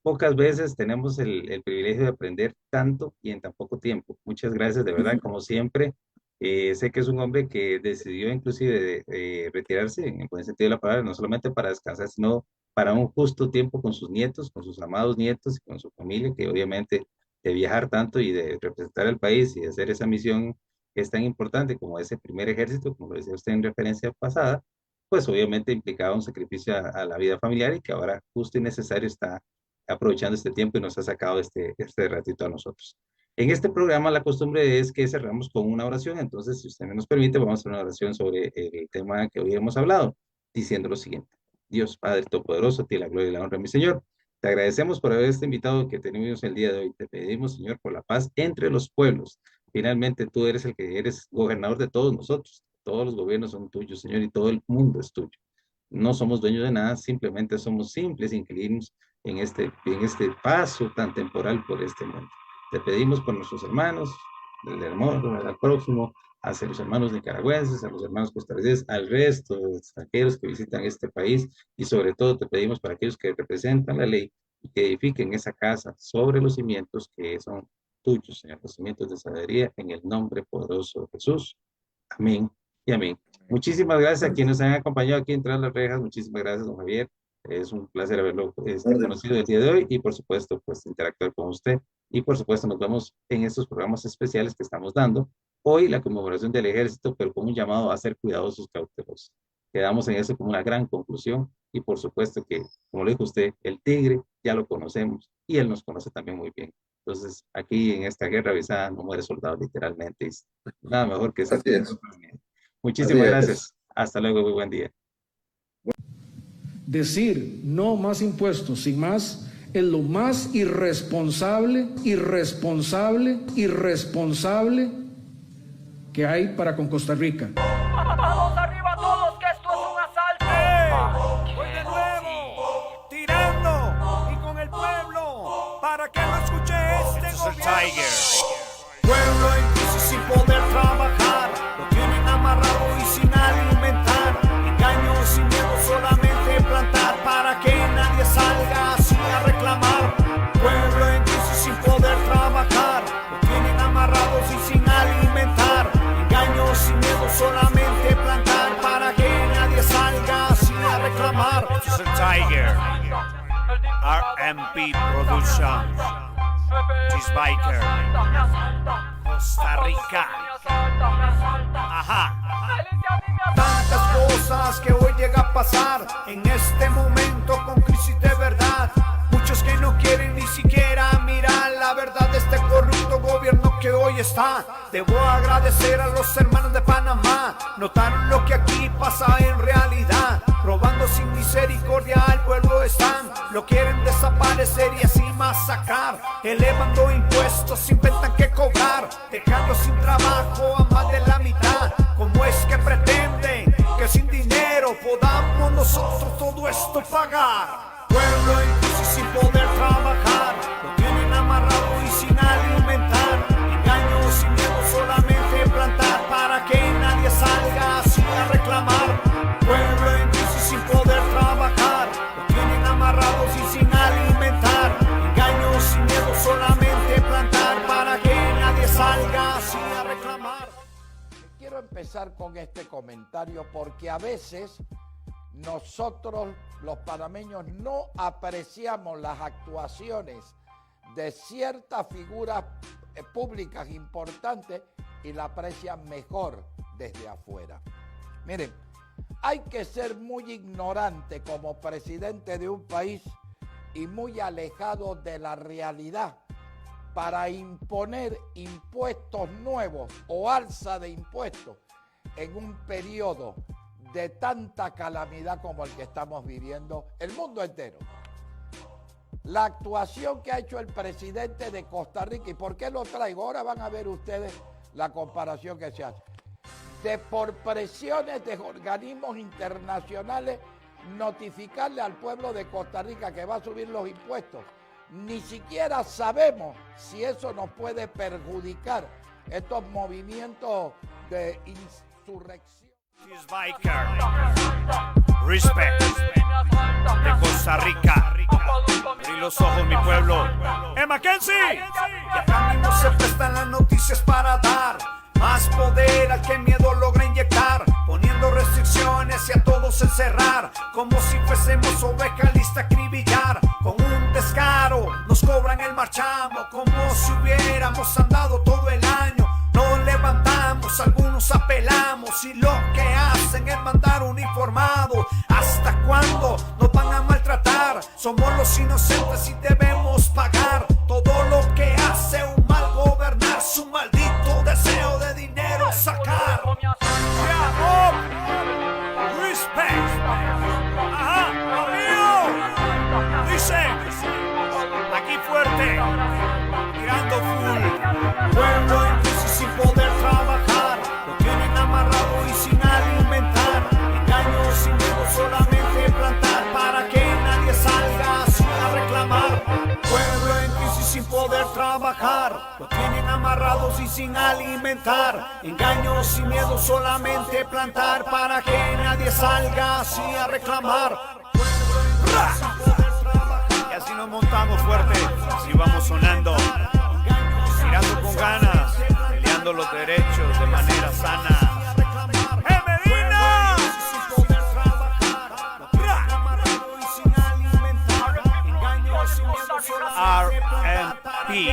pocas veces tenemos el privilegio de aprender tanto y en tan poco tiempo. Muchas gracias, de verdad, como siempre. Sé que es un hombre que decidió inclusive retirarse, en el buen sentido de la palabra, no solamente para descansar, sino para un justo tiempo con sus nietos, con sus amados nietos y con su familia, que obviamente de viajar tanto y de representar al país y de hacer esa misión que es tan importante como ese primer ejército, como lo decía usted en referencia pasada, pues obviamente implicaba un sacrificio a la vida familiar y que ahora justo y necesario está aprovechando este tiempo y nos ha sacado este ratito a nosotros. En este programa la costumbre es que cerramos con una oración, entonces si usted me nos permite vamos a hacer una oración sobre el tema que hoy hemos hablado, diciendo lo siguiente. Dios Padre Todopoderoso, a ti la gloria y la honra, mi Señor. Te agradecemos por haber este invitado que tenemos el día de hoy. Te pedimos, Señor, por la paz entre los pueblos. Finalmente tú eres el que eres gobernador de todos nosotros. Todos los gobiernos son tuyos, Señor, y todo el mundo es tuyo. No somos dueños de nada, simplemente somos simples inquilinos en este paso tan temporal por este mundo. Te pedimos por nuestros hermanos, del hermano, al próximo, hacia los hermanos nicaragüenses, a los hermanos costarricenses, al resto de extranjeros que visitan este país y sobre todo te pedimos para aquellos que representan la ley y que edifiquen esa casa sobre los cimientos que son tuyos, Señor, los cimientos de sabiduría, en el nombre poderoso de Jesús. Amén y amén. Muchísimas gracias a quienes nos han acompañado aquí en Tras las Rejas. Muchísimas gracias, don Javier. Es un placer haberlo conocido el día de hoy y por supuesto pues interactuar con usted y por supuesto nos vemos en estos programas especiales que estamos dando. Hoy la conmemoración del ejército, pero con un llamado a ser cuidadosos, cautelosos. Quedamos en eso como una gran conclusión y por supuesto que, como le dijo usted, el tigre ya lo conocemos y él nos conoce también muy bien. Entonces, aquí en esta guerra avisada no muere soldado literalmente. Es nada mejor que eso. Muchísimas gracias. Hasta luego, muy buen día. Decir no más impuestos, sin más, es lo más irresponsable que hay para con Costa Rica. Vamos arriba todos, que esto es un asalto. Voy de nuevo, tirando y con el pueblo, para que lo escuche este gobierno. Pueblo en crisis sin poder trabajar, lo tienen amarrado y sin alimentar, engaños y miedo solamente plantar, para que nadie salga así a reclamar. Pueblo en crisis sin poder trabajar, lo tienen amarrados y sin alimentar, engaños y miedo solamente plantar, para que nadie salga así a reclamar. This is a Tiger, RMP Productions, Cheese Biker, Costa Rica. Ajá. Tantas cosas que hoy llega a pasar en este momento con crisis de verdad. Muchos que no quieren ni siquiera mirar la verdad de este corrupto gobierno que hoy está. Debo agradecer a los hermanos de Panamá, notaron lo que aquí pasa en realidad. Robando sin misericordia al pueblo están, lo quieren desaparecer y así masacrar. Elevando impuestos, inventan que cobrar, dejando sin trabajo a más de la mitad. ¿Cómo es que pretenden que sin dinero podamos nosotros todo esto pagar? Pueblo en crisis sin poder trabajar, lo tienen amarrado y sin alimentar, engaños y miedo solamente plantar, para que nadie salga así a reclamar. Pueblo en crisis sin poder trabajar, lo tienen amarrados y sin alimentar, engaños y miedo solamente plantar, para que nadie salga así a reclamar. Quiero empezar con este comentario porque a veces nosotros los panameños no apreciamos las actuaciones de ciertas figuras públicas importantes y la aprecian mejor desde afuera. Miren, hay que ser muy ignorante como presidente de un país y muy alejado de la realidad para imponer impuestos nuevos o alza de impuestos en un periodo de tanta calamidad como el que estamos viviendo el mundo entero. La actuación que ha hecho el presidente de Costa Rica, ¿y por qué lo traigo? Ahora van a ver ustedes la comparación que se hace. De por presiones de organismos internacionales notificarle al pueblo de Costa Rica que va a subir los impuestos. Ni siquiera sabemos si eso nos puede perjudicar estos movimientos de insurrección. Biker, respect, de Costa Rica. Abrí los ojos, mi pueblo. Mackenzie. Ya mismo se prestan las noticias para dar más poder al que miedo logra inyectar, poniendo restricciones y a todos encerrar, como si fuésemos oveja lista a acribillar. Con un descaro nos cobran el marchamo, como si hubiéramos andado todo el año. Nos levantamos, algunos apelamos y lo que hacen es mandar uniformados. ¿Hasta cuándo nos van a maltratar? Somos los inocentes y debemos pagar todo lo que hace un mal gobernar, su maldito deseo de dinero sacar. Respect. Ajá, amigo. Dice, aquí fuerte, tirando full. Pueblo en crisis sin poder trabajar, lo tienen amarrado y sin alimentar, engaños y miedo solamente plantar, para que nadie salga así a reclamar. Pueblo en crisis sin poder trabajar, lo tienen amarrados y sin alimentar, engaños y miedo solamente plantar, para que nadie salga así a reclamar. Y así nos montamos fuerte, así vamos sonando, tirando con ganas, peleando los derechos de manera sana. ¡Medina! R&P.